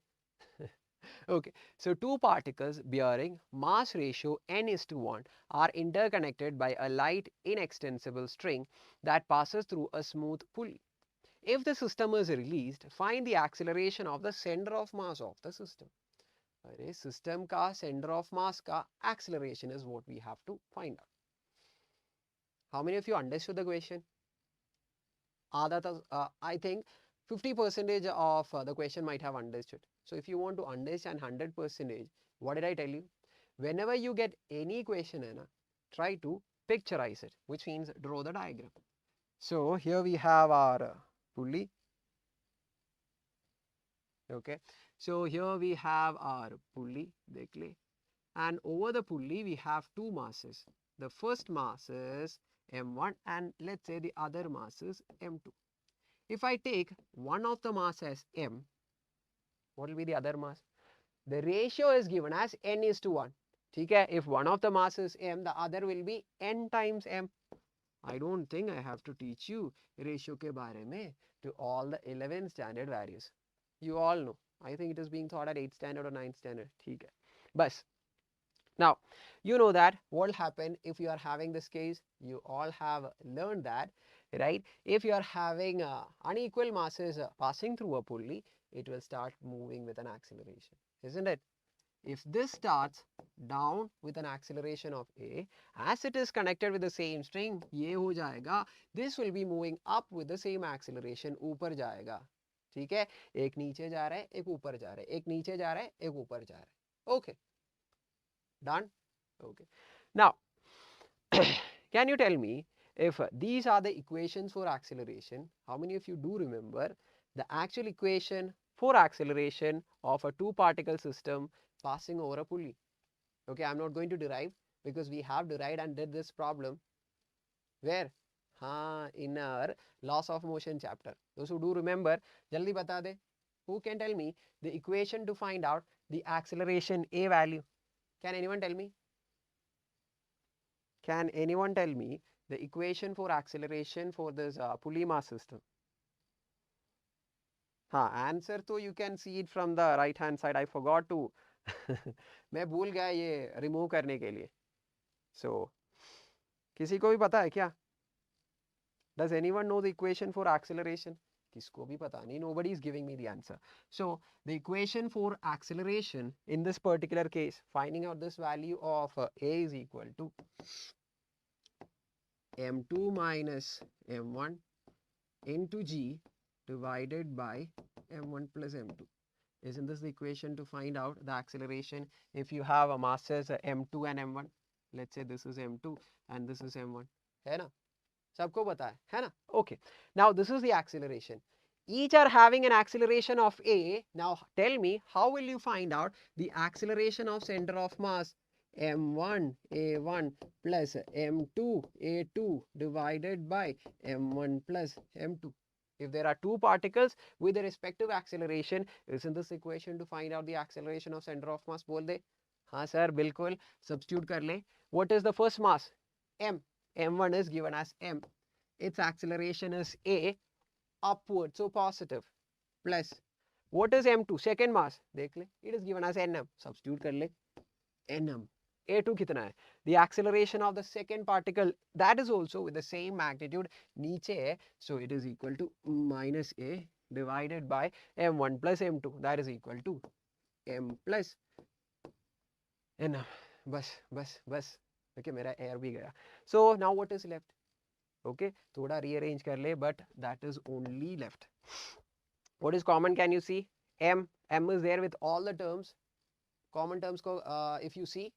S1: Okay, so two particles bearing mass ratio n:1 are interconnected by a light inextensible string that passes through a smooth pulley. If the system is released, find the acceleration of the center of mass of the system. अरे system का center of mass का acceleration is what we have to find out. How many of you understood the question? आधा तो I think 50% of the question might have understood. So if you want to understand 100%, what did I tell you? Whenever you get any question, try to picturize it, which means draw the diagram. So here we have our pulley. Okay, so here we have our pulley, देख ले. And over the pulley we have two masses. The first mass is M1 and let's say the other mass is M2. If I take one of the mass as M, what will be the other mass? The ratio is given as n:1. ठीक है? If one of the mass is M, the other will be n times M. I don't think I have to teach you ratio के बारे में to all the 11th standard values. You all know. I think it is being taught at 8th standard or 9th standard. ठीक है. बस. Now, you know that what will happen if you are having this case, you all have learned that, right? If you are having unequal masses passing through a pulley, it will start moving with an acceleration, isn't it? If this starts down with an acceleration of A, as it is connected with the same string, ये हो जाएगा, this will be moving up with the same acceleration, ऊपर जाएगा, ठीक है? एक नीचे जा रहा है, एक ऊपर जा रहा है, एक नीचे जा रहा है, एक ऊपर जा रहा है. Okay. Done? Okay. Now, can you tell me if these are the equations for acceleration, how many of you do remember the actual equation for acceleration of a two-particle system passing over a pulley? Okay, I'm not going to derive because we have derived and did this problem. Where? In our laws of motion chapter. Those who do remember, jaldi bata de. Who can tell me the equation to find out the acceleration A value? Can anyone tell me? Can anyone tell me the equation for acceleration for this pulley mass system? Answer तो you can see it from the right hand side. I forgot to मैं भूल गया ये remove करने के लिए. So किसी को भी पता है क्या? Does anyone know the equation for acceleration? किसको भी पता नहीं. Nobody is giving me the answer. So the equation for acceleration in this particular case, finding out this value of A is equal to M2 minus M1 into G divided by M1 plus M2. Isn't this the equation to find out the acceleration if you have a masses M2 and M1? Let's say this is M2 and this is M1. है ना? सबको पता है ना? Okay. Now this is the acceleration. Each are having an acceleration of A. Now tell me, how will you find out the acceleration of center of mass? M1 A1 plus M2 A2 divided by M1 plus M2. If there are two particles with the respective acceleration, isn't this equation to find out the acceleration of center of mass? बोल दे. हाँ sir, बिल्कुल. Substitute कर ले. What is the first mass? m. m1 is given as m. Its acceleration is a, upward, so positive, plus what is m2? Second mass. देख ले, it is given as nm. Substitute कर ले, nm. a2 कितना है? The acceleration of the second particle, that is also with the same magnitude, नीचे है, so it is equal to minus a divided by m1 plus m2, that is equal to m plus nm. बस okay, मेरा air भी गया. So now what is left? Okay, थोड़ा rearrange कर ले, but that is only left. What is common? Can you see? M is there with all the terms. Common terms को if you see,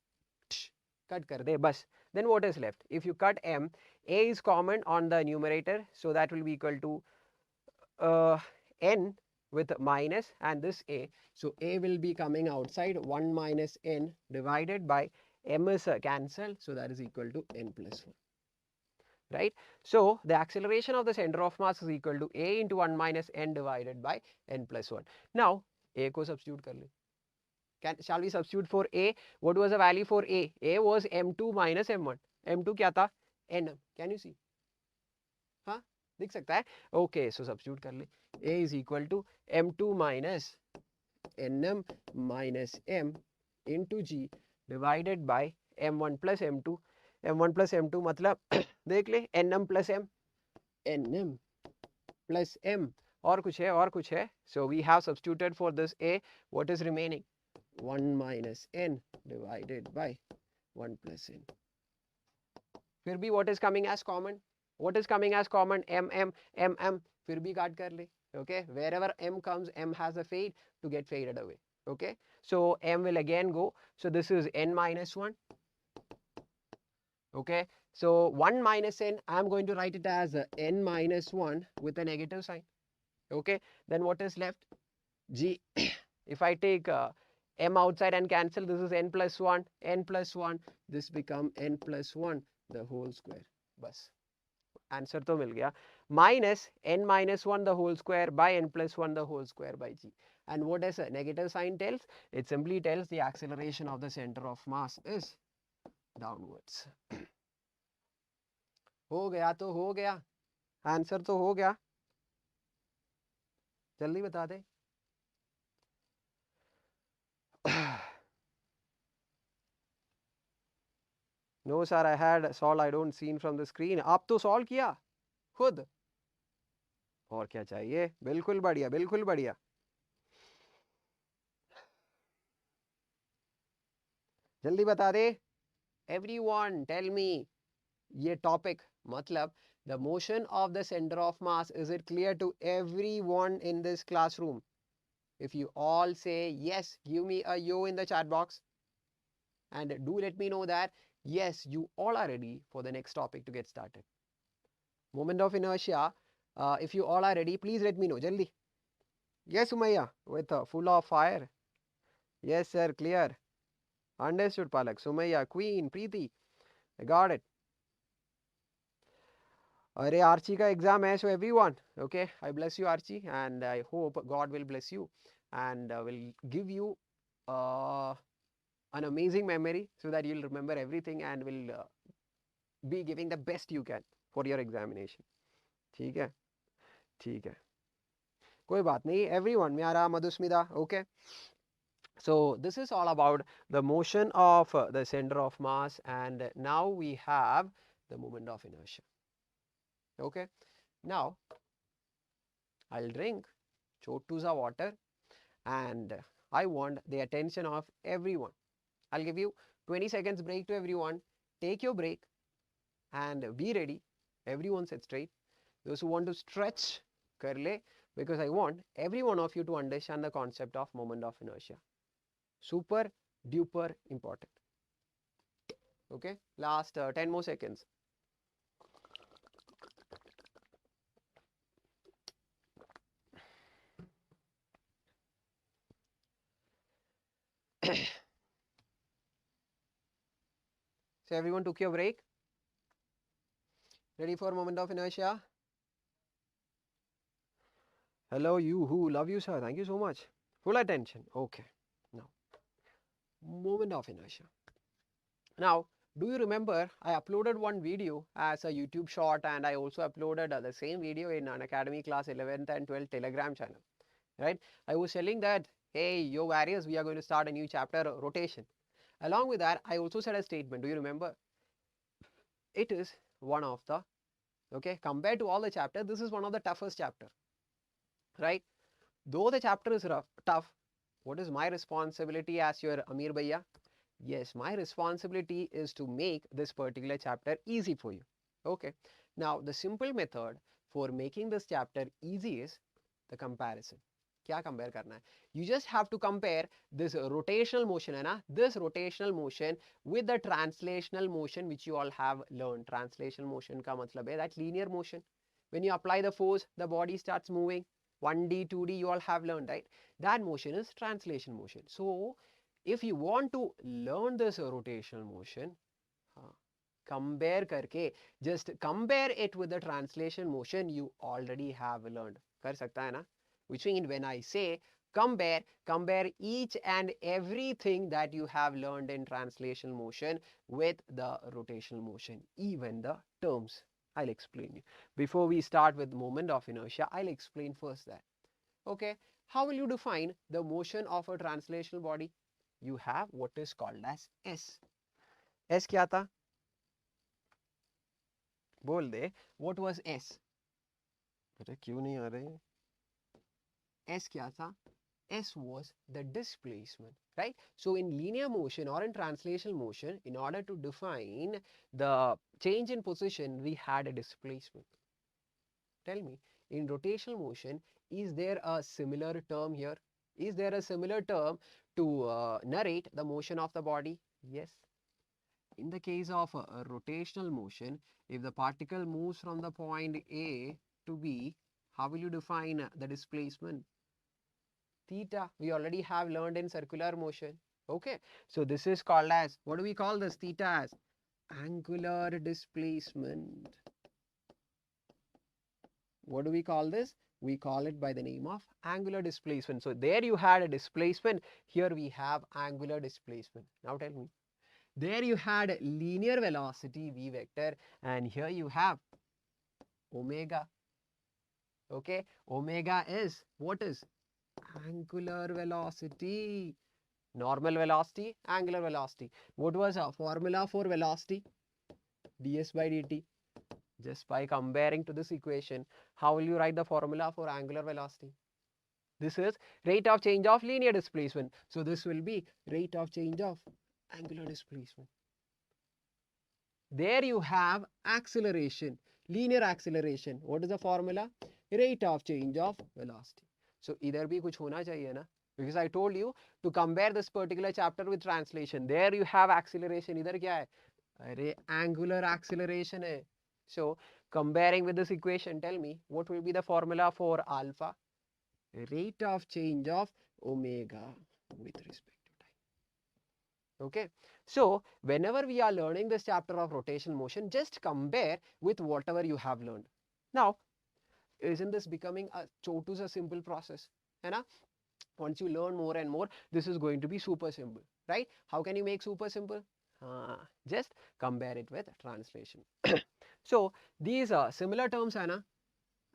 S1: cut कर दे बस. Then what is left? If you cut m, a is common on the numerator, so that will be equal to n with minus and this a. So a will be coming outside, 1 minus n divided by m is cancelled, so that is equal to n plus 1. Right? So the acceleration of the center of mass is equal to a into 1 minus n divided by n plus 1. Now a को substitute कर ले. Shall we substitute for a? What was the value for a? A was m2 minus m1. m2 क्या था? nm. Can you see? हाँ, दिख सकता है? Okay, so substitute कर ले. A is equal to m2 minus nm minus m into g divided by m1 plus m2. m1 plus m2 मतलब देख ले, nm plus m, nm plus m, और कुछ है. So we have substituted for this a. What is remaining? 1 minus n divided by 1 plus n. फिर भी what is coming as common? What is coming as common? mm, फिर भी काट कर ले. Okay, wherever m comes, m has a fade to get faded away. Okay, so m will again go. So this is n minus 1. Okay, so 1 minus n, I am going to write it as n minus 1 with a negative sign. Okay, then what is left? G. If I take m outside and cancel, this is n plus 1, this become n plus 1 the whole square. बस answer तो मिल गया. Minus n minus 1 the whole square by n plus 1 the whole square by g. And what does a negative sign tells? It simply tells the acceleration of the center of mass is downwards. हो गया तो हो गया, answer तो हो गया, जल्दी बता दे. No sir, I had solved, I don't see from the screen. आप तो solve किया खुद, और क्या चाहिए. बिल्कुल बढ़िया. जल्दी बता दे. Everyone tell me, ये topic मतलब the motion of the center of mass, is it clear to everyone in this classroom? If you all say yes, give me a yo in the chat box, and do let me know that yes, you all are ready for the next topic to get started. Moment of inertia. If you all are ready, please let me know. Jaldi. Yes, Umayya, with full of fire. Yes, sir, clear. Understood, Palak. Sumayya, Queen, Preeti. I got it. अरे Archie का exam है, so everyone, okay, I bless you Archie, and I hope God will bless you and will give you an amazing memory so that you'll remember everything and will be giving the best you can for your examination. ठीक है, कोई बात नहीं. Everyone, Myara, Madhusmita, okay. So this is all about the motion of the center of mass, and now we have the moment of inertia. Okay, now I'll drink chotuza water, and I want the attention of everyone. I'll give you 20 seconds break to everyone. Take your break and be ready. Everyone sit straight. Those who want to stretch, kar le, because I want every one of you to understand the concept of moment of inertia. Super duper important. Okay, last 10 more seconds. So everyone took your break? Ready for moment of inertia? Hello, you who love you, sir. Thank you so much. Full attention. Okay. Now, moment of inertia. Now, Do you remember I uploaded one video as a YouTube short, and I also uploaded the same video in Unacademy Class 11th and 12th Telegram channel, right? I was telling that, hey, yo warriors, we are going to start a new chapter, rotation. Along with that, I also said a statement. Do you remember? It is one of the, okay, compared to all the chapters, this is one of the toughest chapter, right? Though the chapter is rough, tough, what is my responsibility as your Ameer Bhaiya? Yes, my responsibility is to make this particular chapter easy for you. Okay. Now, the simple method for making this chapter easy is the comparison. क्या compare करना है? You just have to compare this rotational motion है ना, this rotational motion with the translational motion which you all have learned. Translational motion का मतलब है that linear motion. When you apply the force, the body starts moving. 1D, 2D, you all have learned, right? That motion is translation motion. So, if you want to learn this rotational motion, compare करके, just compare it with the translation motion you already have learned. कर सकता है ना? Which means when I say compare, compare each and everything that you have learned in translation motion with the rotational motion, even the terms. I'll explain you. Before we start with moment of inertia, I'll explain first that. Okay, how will you define the motion of a translational body? You have what is called as S. S क्या था? बोल दे, what was S? अरे क्यों नहीं आ रहे? S क्या था? S was the displacement, right? So in linear motion or in translational motion, in order to define the change in position, we had a displacement. Tell me, in rotational motion, is there a similar term here? Is there a similar term to narrate the motion of the body? Yes. In the case of a rotational motion, if the particle moves from the point A to B, how will you define the displacement? Theta. We already have learned in circular motion. Okay. So this is called as, what do we call this theta as? Angular displacement. What do we call this? We call it by the name of angular displacement. So there you had a displacement. Here we have angular displacement. Now tell me. There you had linear velocity v vector, and here you have omega. Okay. Omega is, what is? Angular velocity. Normal velocity, angular velocity. What was our formula for velocity? ds by dt. Just by comparing to this equation, how will you write the formula for angular velocity? This is rate of change of linear displacement. So this will be rate of change of angular displacement. There you have acceleration, linear acceleration. What is the formula? Rate of change of velocity. So इधर भी कुछ होना चाहिए ना? Because I told you to compare this particular chapter with translation. There you have acceleration. इधर क्या है? अरे angular acceleration है. So comparing with this equation, tell me what will be the formula for alpha? Rate of change of omega with respect to time. Okay. So whenever we are learning this chapter of rotational motion, just compare with whatever you have learned. Now, isn't this becoming a chotu a simple process? है ना? Once you learn more and more, this is going to be super simple, right? How can you make super simple? Just compare it with translation. So these are similar terms, Anna.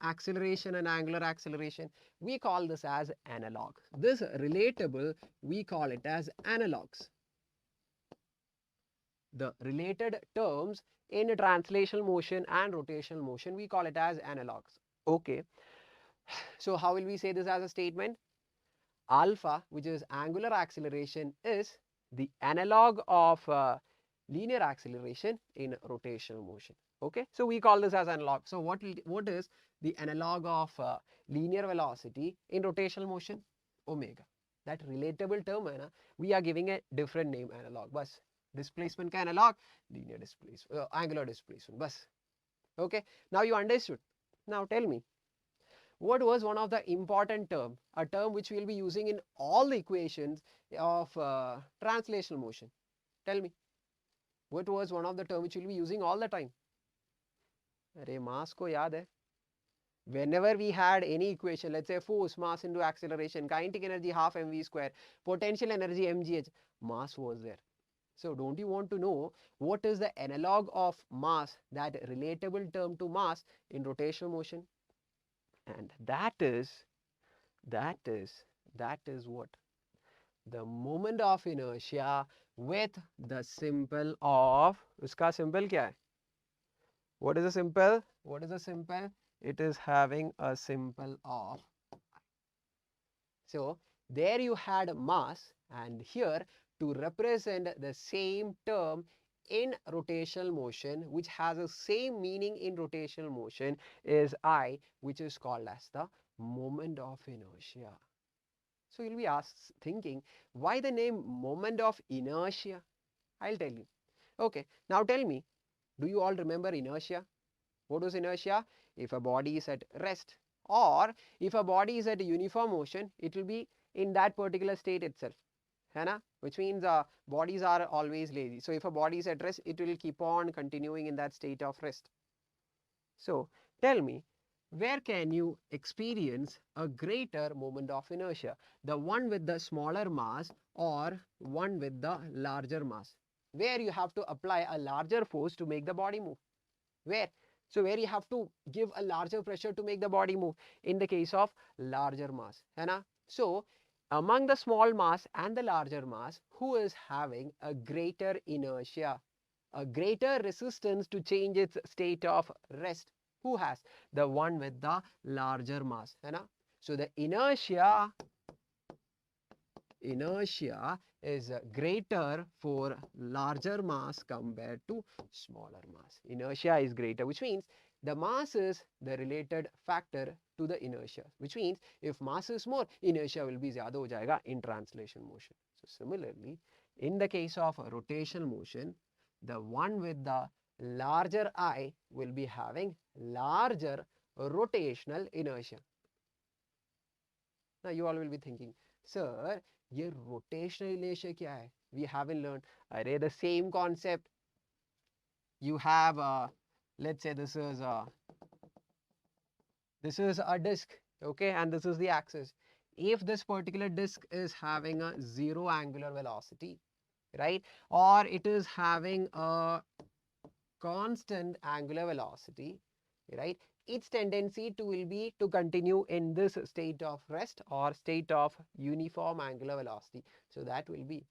S1: Acceleration and angular acceleration, we call this as analog. This relatable, we call it as analogs. The related terms in translational motion and rotational motion, we call it as analogs. Okay. So how will we say this as a statement? Alpha, which is angular acceleration, is the analog of linear acceleration in rotational motion. Okay, so we call this as analog. So what is the analog of linear velocity in rotational motion? Omega. That relatable term है ना, we are giving a different name, analog. बस displacement का analog, linear displacement, angular displacement. बस. Okay, now you understood. Now tell me, what was one of the important term, a term which we will be using in all the equations of translational motion? Tell me, what was one of the term which we will be using all the time? अरे mass को याद है? Whenever we had any equation, let's say force, mass into acceleration, kinetic energy half mv square, potential energy mgh, mass was there. So don't you want to know what is the analog of mass, that relatable term to mass in rotational motion? And that is what? The moment of inertia with the symbol of, uska symbol kya hai? What is the symbol? What is the symbol? It is having a symbol of. So there you had mass, and here to represent the same term in rotational motion, which has the same meaning in rotational motion, is I, which is called as the moment of inertia. So you'll be asked, thinking, why the name moment of inertia? I'll tell you. Okay, now tell me, do you all remember inertia? What was inertia? If a body is at rest, or if a body is at a uniform motion, it will be in that particular state itself. है ना? Which means bodies are always lazy. So if a body is at rest, it will keep on continuing in that state of rest. So tell me, where can you experience a greater moment of inertia? The one with the smaller mass or one with the larger mass? Where you have to apply a larger force to make the body move? Where? So where you have to give a larger pressure to make the body move? In the case of larger mass, है ना? So among the small mass and the larger mass, who is having a greater inertia, a greater resistance to change its state of rest? Who has? The one with the larger mass, है ना? So the inertia is greater for larger mass compared to smaller mass. Inertia is greater, which means the mass is the related factor to the inertia, which means if mass is more, inertia will be zyada ho jayega in translation motion. So similarly, in the case of rotational motion, the one with the larger I will be having larger rotational inertia. Now you all will be thinking, sir, ये rotational inertia क्या है? We haven't learned. अरे the same concept. You have let's say this is a disk, okay, and this is the axis. If this particular disk is having a zero angular velocity, right, or it is having a constant angular velocity, right, its tendency to will be to continue in this state of rest or state of uniform angular velocity. So that will be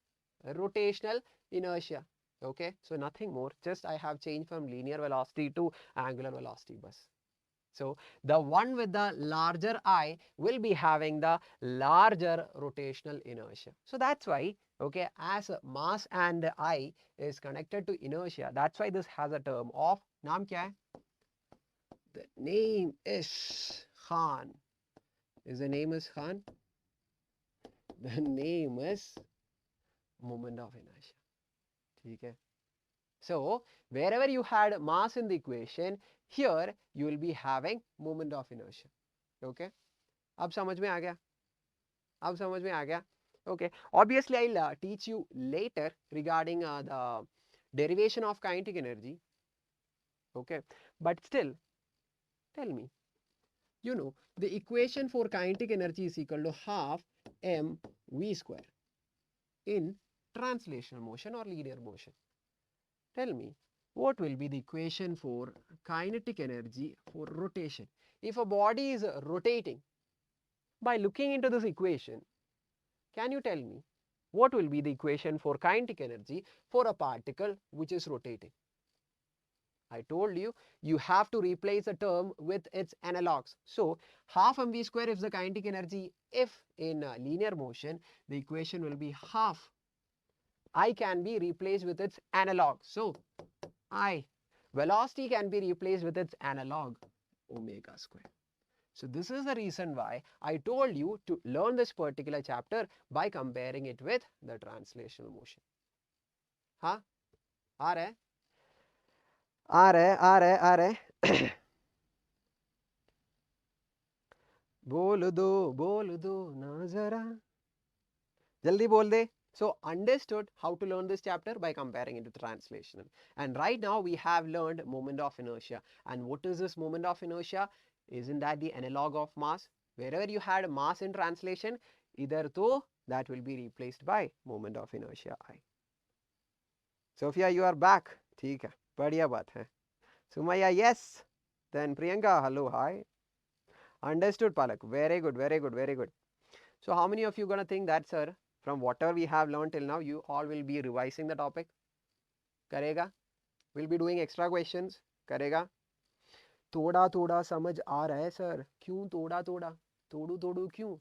S1: a rotational inertia. Okay, so nothing more, just I have changed from linear velocity to angular velocity bus. So the one with the larger I will be having the larger rotational inertia. So that's why, okay, as mass and I is connected to inertia, that's why this has a term of, naam kya hai? The name is Khan. Is the name is Khan? The name is moment of inertia. ठीक है? So wherever you had mass in the equation, here you will be having moment of inertia. Okay? अब समझ में आ गया? अब समझ में आ गया? Okay. Obviously, I'll teach you later regarding the derivation of kinetic energy. Okay. But still, tell me, you know, the equation for kinetic energy is equal to half mv square in translational motion or linear motion. Tell me, what will be the equation for kinetic energy for rotation? If a body is rotating, by looking into this equation, can you tell me what will be the equation for kinetic energy for a particle which is rotating? I told you, you have to replace a term with its analogues. So half mv square is the kinetic energy if in linear motion, the equation will be half. I can be replaced with its analog. So I, velocity can be replaced with its analog, omega square. So this is the reason why I told you to learn this particular chapter by comparing it with the translational motion. हाँ? आ रहा है? आ रहा है, आ रहा है, आ रहा है. बोल दो ना जरा. जल्दी बोल दे. So understood how to learn this chapter by comparing it to translational. And right now we have learned moment of inertia. And what is this moment of inertia? Isn't that the analog of mass? Wherever you had mass in translation, either though that will be replaced by moment of inertia I. Sophia, you are back. ठीक है, बढ़िया बात है. Sumaya, yes. Then Priyanka, hello, hi. Understood, Palak. Very good, very good, very good. So how many of you gonna think that, sir, from whatever we have learned till now, you all will be revising the topic? करेगा? We'll be doing extra questions. करेगा? थोड़ा थोड़ा समझ आ रहा है sir. क्यों थोड़ा थोड़ा? थोड़ू थोड़ू क्यों?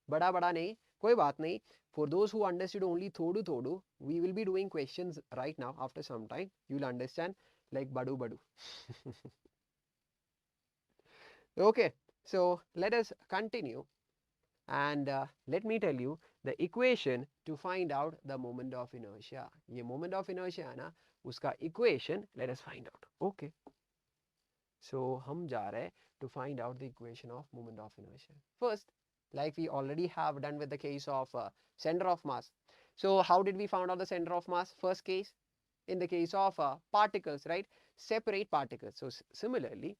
S1: बड़ा बड़ा नहीं, कोई बात नहीं. For those who understood only thodu thodu, we will be doing questions right now. After some time, you will understand like badu badu. Okay, so let us continue, and let me tell you the equation to find out the moment of inertia. ये moment of inertia है ना, उसका equation let us find out. Okay, so हम जा रहे हैं to find out the equation of moment of inertia. First, like we already have done with the case of center of mass. So how did we find out the center of mass? First case, in the case of particles, right? Separate particles. So similarly,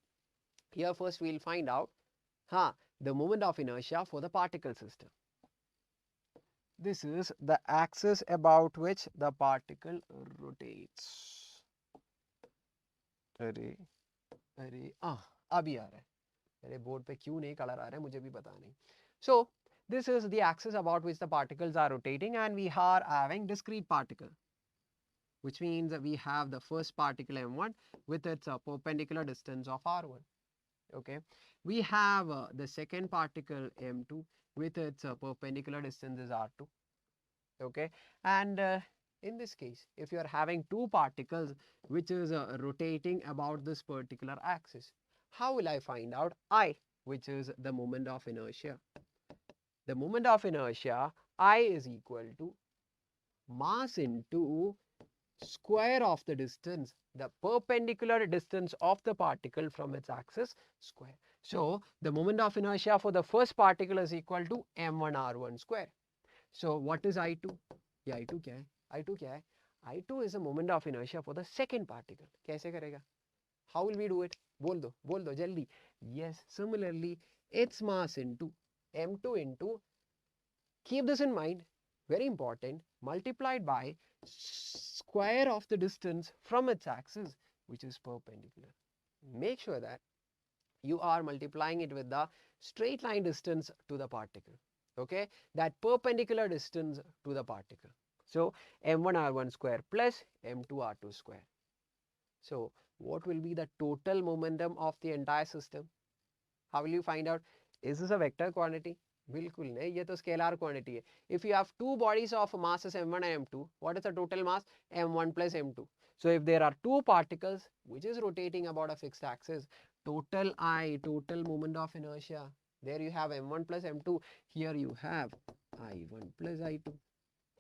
S1: here first we'll find out the moment of inertia for the particle system. This is the axis about which the particle rotates. अरे अरे अभी आ रहा है. मेरे board पे क्यों नहीं colour आ रहा है मुझे भी पता नहीं. So this is the axis about which the particles are rotating, and we are having discrete particle, which means that we have the first particle m1 with its perpendicular distance of r1. Okay, we have the second particle m2 with its perpendicular distance is r2. Okay, and in this case, if you are having two particles which is rotating about this particular axis, how will I find out I, which is the moment of inertia? The moment of inertia, I is equal to mass into square of the distance, the perpendicular distance of the particle from its axis square. So the moment of inertia for the first particle is equal to m1 r1 square. So what is I2? ये I2 क्या है? I2 क्या है? I2 is a moment of inertia for the second particle. कैसे करेगा? How will we do it? बोल दो जल्दी. Yes, similarly, its mass into m2 into, keep this in mind, very important, multiplied by square of the distance from its axis, which is perpendicular. Make sure that you are multiplying it with the straight line distance to the particle. Okay, that perpendicular distance to the particle. So m1 r1 square plus m2 r2 square. So what will be the total momentum of the entire system? How will you find out? Is this a vector quantity? बिल्कुल नहीं, ये तो scalar quantity है. If you have two bodies of masses m1 and m2, what is the total mass? m1 plus m2. So if there are two particles which is rotating about a fixed axis, total I, total moment of inertia, there you have m1 plus m2, here you have I1 plus I2.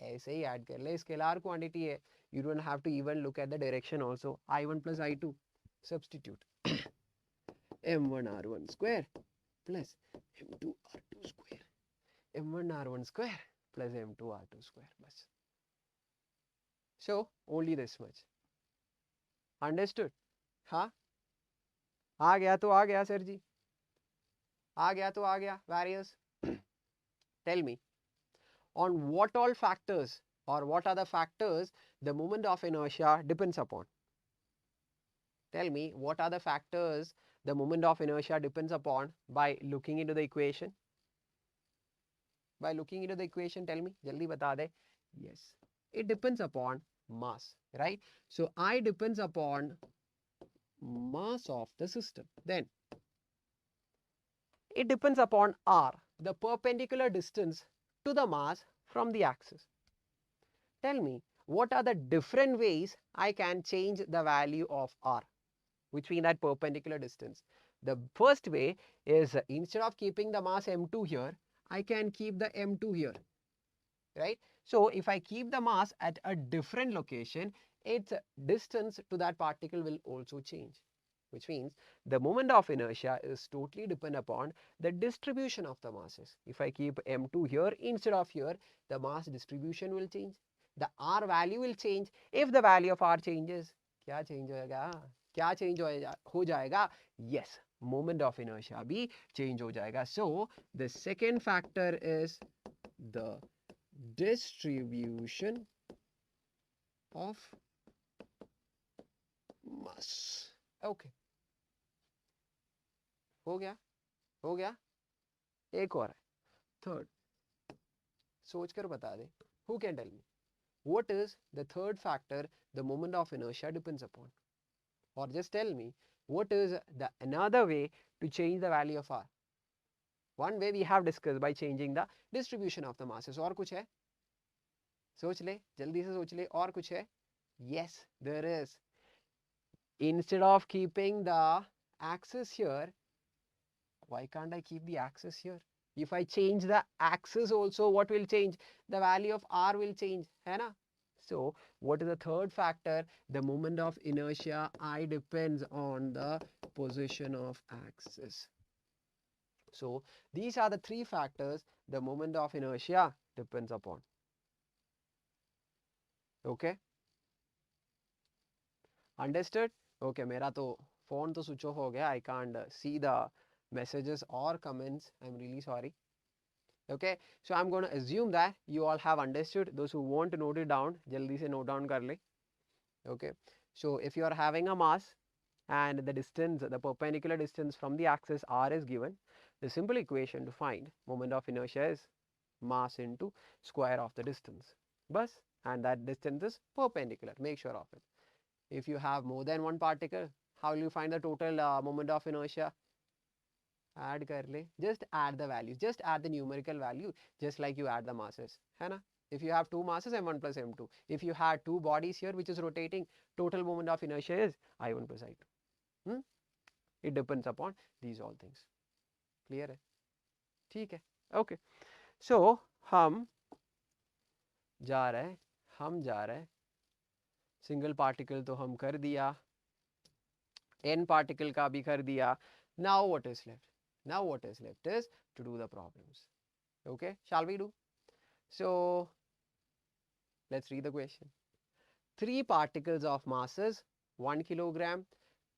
S1: ऐसे ही add कर ले, scalar quantity है. You don't have to even look at the direction also. I1 plus I2, substitute. m1 r1 square plus m2 r2 square, m1 r1 square plus m2 r2 square. बस. So only this much. Understood? हाँ, आ गया तो आ गया sir जी, आ गया तो आ गया. Various. Tell me, on what all factors or what are the factors the moment of inertia depends upon? Tell me, what are the factors the moment of inertia depends upon by looking into the equation? By looking into the equation, tell me, jaldi bata de. Yes, it depends upon mass, right? So I depends upon mass of the system. Then it depends upon r, the perpendicular distance to the mass from the axis. Tell me, what are the different ways I can change the value of r, which means that perpendicular distance? The first way is, instead of keeping the mass m2 here, I can keep the m2 here, right? So if I keep the mass at a different location, its distance to that particle will also change, which means the moment of inertia is totally dependent upon the distribution of the masses. If I keep m2 here instead of here, the mass distribution will change. The r value will change. If the value of r changes, क्या change होगा? क्या change हो जाएगा? Yes, moment of inertia भी change हो जाएगा. So the second factor is the distribution of mass. Okay, हो गया, हो गया. एक और है, third. सोच कर बता दे. Who can tell me? What is the third factor the moment of inertia depends upon? Or just tell me, what is the another way to change the value of R? One way we have discussed by changing the distribution of the masses. और कुछ है? सोच ले, जल्दी से सोच ले. और कुछ है? Yes, there is. Instead of keeping the axis here, why can't I keep the axis here? If I change the axis also, what will change? The value of R will change, है ना? So, what is the third factor? The moment of inertia I depends on the position of axis. So, these are the three factors the moment of inertia depends upon. Okay? Understood? Okay, मेरा तो phone तो switch off हो गया. I can't see the messages or comments. I'm really sorry. Okay, so I'm going to assume that you all have understood. Those who want to note it down, jaldi se note down kar le. Okay, so if you are having a mass and the distance, the perpendicular distance from the axis r is given, the simple equation to find moment of inertia is mass into square of the distance. Bas, and that distance is perpendicular. Make sure of it. If you have more than one particle, how will you find the total moment of inertia? Add कर ले, just add the values, just add the numerical value, just like you add the masses, है ना? If you have two masses, m1 plus m2. If you had two bodies here which is rotating, total moment of inertia is I1 plus I2. It depends upon these all things. Clear है? ठीक है? Okay. So हम जा रहे single particle तो हम कर दिया, n पार्टिकल का भी कर दिया. Now what is left? Now what is left is to do the problems. Okay, shall we do? So let's read the question. Three particles of masses 1 kilogram,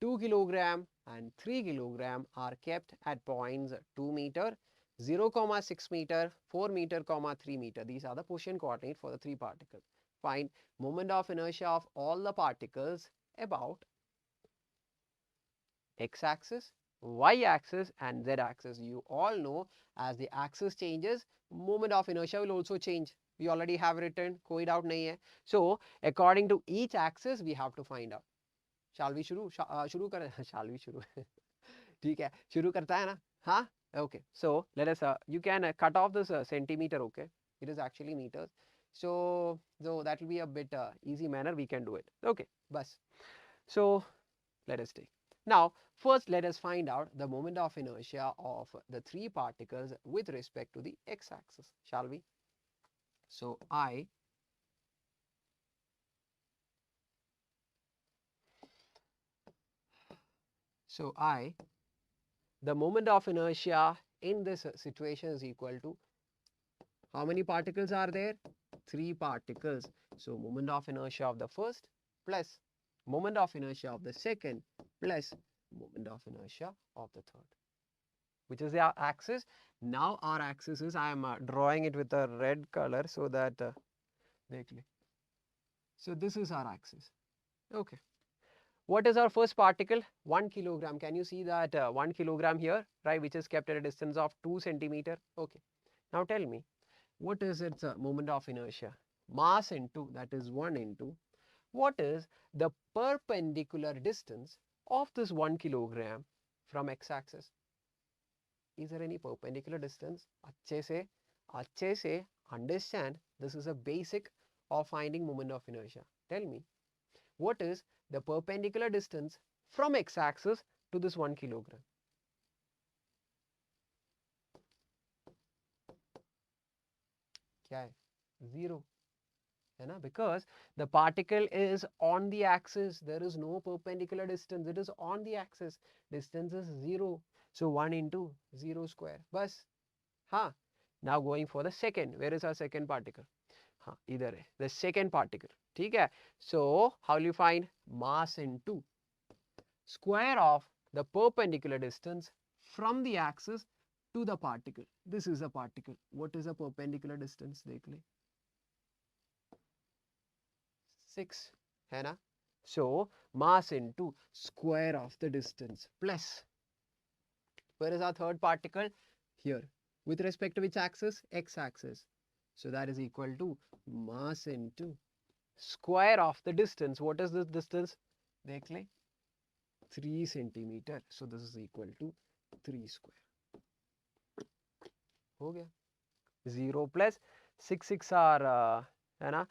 S1: 2 kilogram and 3 kilogram are kept at points 2 meter, 0,6 meter, 4 meter, 3 meter. These are the position coordinate for the three particles. Find moment of inertia of all the particles about x-axis, y-axis and z-axis. You all know as the axis changes, moment of inertia will also change. We already have written, कोई doubt नहीं है. So according to each axis we have to find out. Shall we शुरू करें? Shall we शुरू? ठीक है, शुरू करता है ना? हाँ? Okay. So let us. You can cut off this centimeter. Okay. It is actually meters. So that will be a bit easy manner. We can do it. Okay. Bas. So let us take. Now, first let us find out the moment of inertia of the three particles with respect to the x-axis, shall we? So, the moment of inertia in this situation is equal to, how many particles are there? Three particles. So, moment of inertia of the first plus moment of inertia of the second plus moment of inertia of the third, which is the axis. Now our axis is, I am drawing it with a red color so that so this is our axis. Okay, what is our first particle? 1 kilogram. Can you see that 1 kilogram here, right, which is kept at a distance of 2 centimeter? Okay, now tell me, what is its moment of inertia? Mass into, that is 1 into, what is the perpendicular distance of this 1 kilogram from x-axis? Is there any perpendicular distance? अच्छे से understand, this is a basic of finding moment of inertia. Tell me, what is the perpendicular distance from x-axis to this 1 kilogram? क्या है? 0. है ना? Because the particle is on the axis. There is no perpendicular distance. It is on the axis. Distance is 0. So 1 into 0 square. Bas. हाँ. Now going for the second. Where is our second particle? हाँ, इधर है. The second particle. ठीक है? So how will you find mass into square of the perpendicular distance from the axis to the particle. This is a particle. What is the perpendicular distance? देख ले. 6 है ना. So mass into square of the distance plus, where is our third particle? Here. With respect to which axis? X axis. So that is equal to mass into square of the distance. What is this distance? देख ले, 3 centimeter. So this is equal to 3 square. हो गया. 0 plus 6 are है ना,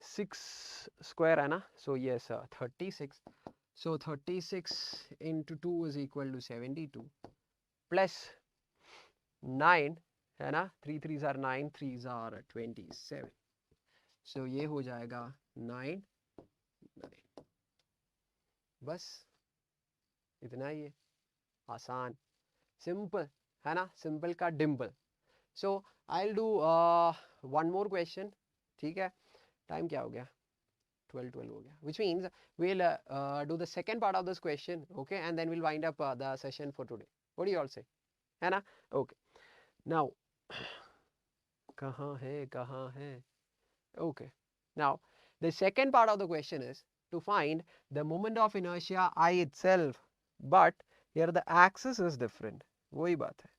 S1: 6 square है ना. So yes, 36. So 36 into 2 is equal to 72 plus 9 है ना. 3 3s are 9, 3s are 27. So ये हो जाएगा 9 9. बस इतना ही है. आसान, सिंपल है ना. सिंपल का Dimple. So I'll do one more question. ठीक है. टाइम क्या हो गया? 12 हो गया. Which means we'll do the second part of this question, okay, and then we'll wind up the session for today. What do you all say? है ना? Okay. Now कहाँ है? Okay. Now the second part of the question is to find the moment of inertia I itself, but here the axis is different. वही बात है.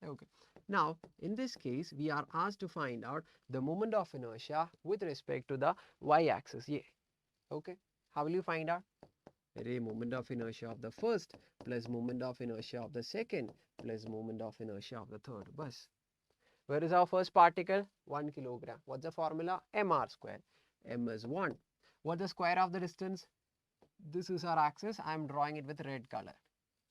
S1: Okay. Now in this case we are asked to find out the moment of inertia with respect to the y-axis. Yeah. Okay. How will you find out? Array moment of inertia of the first plus moment of inertia of the second plus moment of inertia of the third. Bas. Where is our first particle? 1 kilogram. What's the formula? mr square. M is 1. What's the square of the distance? This is our axis. I am drawing it with red color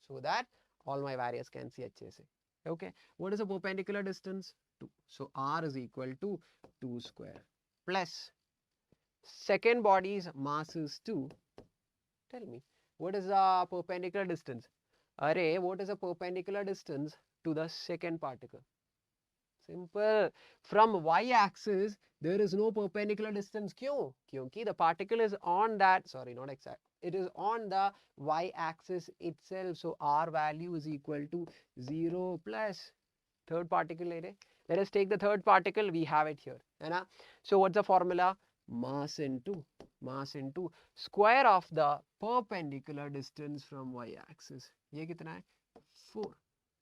S1: so that all my variables can see अच्छे से. Okay. What is the perpendicular distance? 2. So r is equal to 2 square plus second body's mass is 2. Tell me, what is the perpendicular distance? Array, what is the perpendicular distance to the second particle? Simple. From y-axis, there is no perpendicular distance. क्यों? क्योंकि the particle is on that, sorry, not exact. It is on the y-axis itself. So r value is equal to 0 plus third particle. Let us take the third particle. We have it here. है ना? So what's the formula? Mass into square of the perpendicular distance from y-axis. ये कितना है? 4.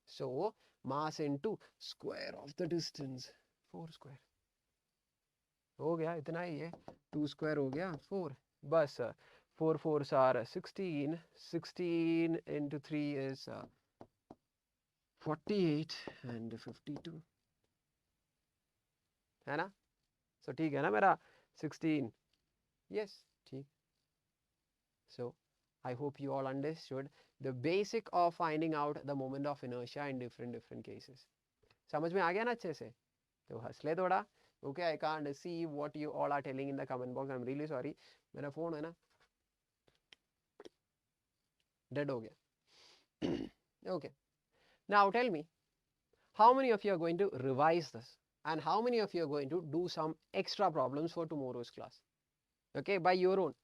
S1: So mass into square of the distance. 4 square. हो गया, इतना ही है. 2 square हो गया 4. बस 4 4s are 16. 16 into 3 is 48 and 52. है ना? So ठीक है ना मेरा 16. Yes, ठीक. So I hope you all understood the basic of finding out the moment of inertia in different cases. समझ में आ गया ना अच्छे से? तो हंस ले थोड़ा. Okay, I can't see what you all are telling in the comment box. I'm really sorry. मेरा phone है ना dead हो गया. Okay. Now tell me, how many of you are going to revise this? And how many of you are going to do some extra problems for tomorrow's class? Okay, by your own.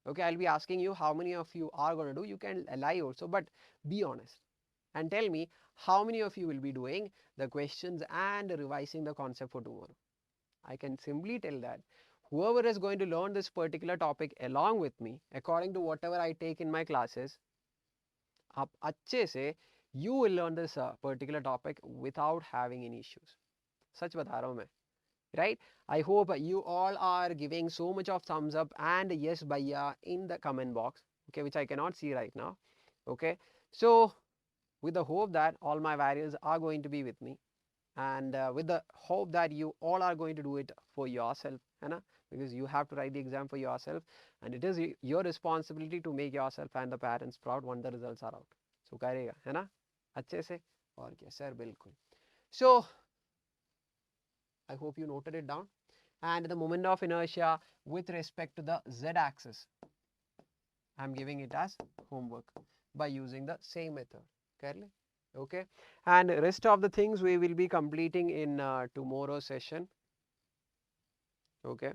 S1: Okay, I'll be asking you how many of you are going to do. You can lie also, but be honest and tell me how many of you will be doing the questions and revising the concept for tomorrow. I can simply tell that whoever is going to learn this particular topic along with me, according to whatever I take in my classes, आप अच्छे से you will learn this particular topic without having any issues. सच बता रहा हूँ मैं. Right? I hope you all are giving so much of thumbs up and yes bhaiya in the comment box, okay, which I cannot see right now. Okay, so with the hope that all my variables are going to be with me, and with the hope that you all are going to do it for yourself, है ना? Because you have to write the exam for yourself, and it is your responsibility to make yourself and the parents proud when the results are out. So करेगा, है ना? अच्छे से. और क्या sir, बिल्कुल. So I hope you noted it down. And the moment of inertia with respect to the z-axis, I am giving it as homework by using the same method. Clearly? Okay. And rest of the things we will be completing in tomorrow's session. Okay.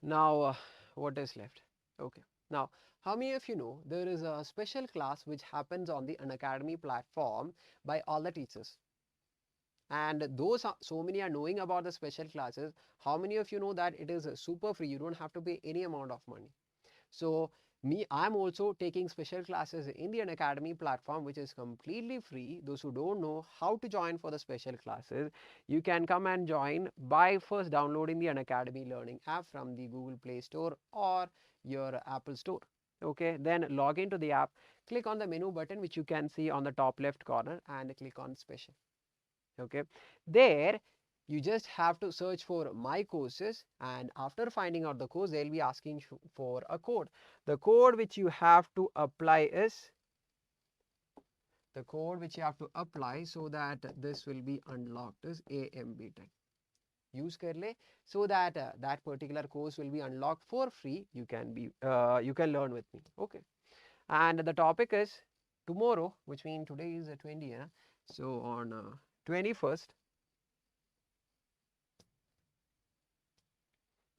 S1: Now, what is left? Okay. Now, how many of you know there is a special class which happens on the Unacademy platform by all the teachers? And those so many are knowing about the special classes. How many of you know that it is super free? You don't have to pay any amount of money. So I'm also taking special classes in the Unacademy platform, which is completely free. Those who don't know how to join for the special classes, you can come and join by first downloading the Unacademy Learning app from the Google Play Store or your Apple Store. Okay, then log into the app, click on the menu button which you can see on the top left corner and click on special. Okay, there you just have to search for my courses, and after finding out the course they'll be asking for a code. The code which you have to apply is so that this will be unlocked is AMB10. Use kar le so that that particular course will be unlocked for free. You can learn with me. Okay, and the topic is tomorrow, which means today is the 20th. So on 21st.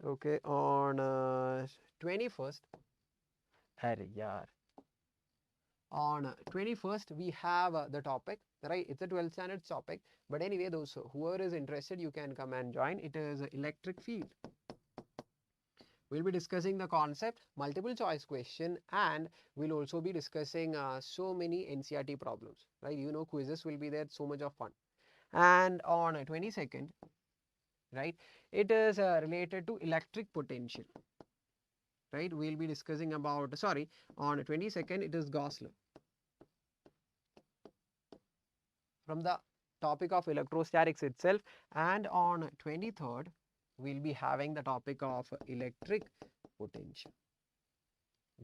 S1: Okay, on 21st, arey yaar. On 21st we have the topic, right? It's a 12th standard topic, but anyway, those whoever is interested, you can come and join. It is electric field. We'll be discussing the concept, multiple choice question, and we'll also be discussing so many NCERT problems, right? You know, quizzes will be there, so much of fun. And on 22nd, right, it is related to electric potential. Right, we'll be discussing about, sorry, on 22nd it is Gauss law. From the topic of electrostatics itself, and on 23rd we'll be having the topic of electric potential.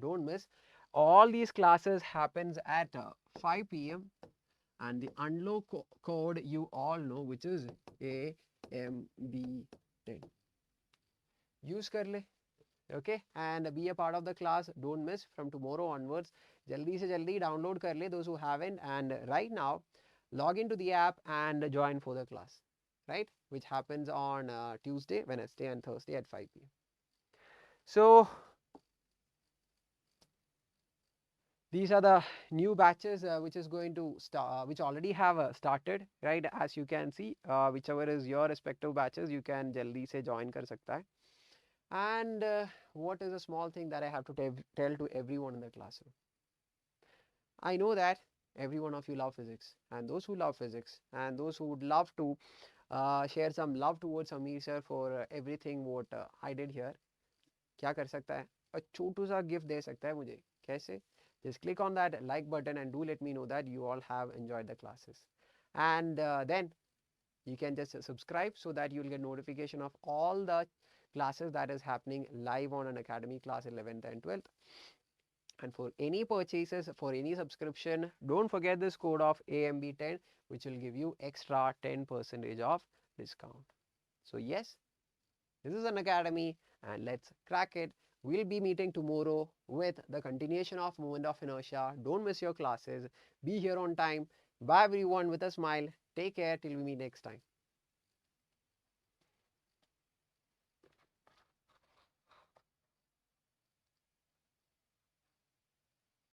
S1: Don't miss. All these classes happens at 5 p.m. and the unlock code you all know, which is AMB10. Use kar le. Okay, and be a part of the class. Don't miss. From tomorrow onwards, jaldi se jaldi download kar le those who haven't, and right now log into the app and join for the class, right, which happens on Tuesday, Wednesday and Thursday at 5 p.m. So these are the new batches which is going to start, which already have started, right? As you can see, whichever is your respective batches, you can jaldi se join kar sakta hai. And what is a small thing that I have to tell to everyone in the classroom? I know that every one of you love physics, and those who love physics and those who would love to share some love towards Ameer sir for everything what I did here, क्या कर सकता है? A छोटू सा gift दे सकता है मुझे. कैसे? Just click on that like button and do let me know that you all have enjoyed the classes. And then you can just subscribe so that you'll get notification of all the classes that is happening live on Unacademy class 11th and 12th. And for any purchases, for any subscription, don't forget this code of AMB10, which will give you extra 10% of discount. So yes, this is Unacademy and let's crack it. We'll be meeting tomorrow with the continuation of Moment of Inertia. Don't miss your classes. Be here on time. Bye everyone with a smile. Take care till we meet next time.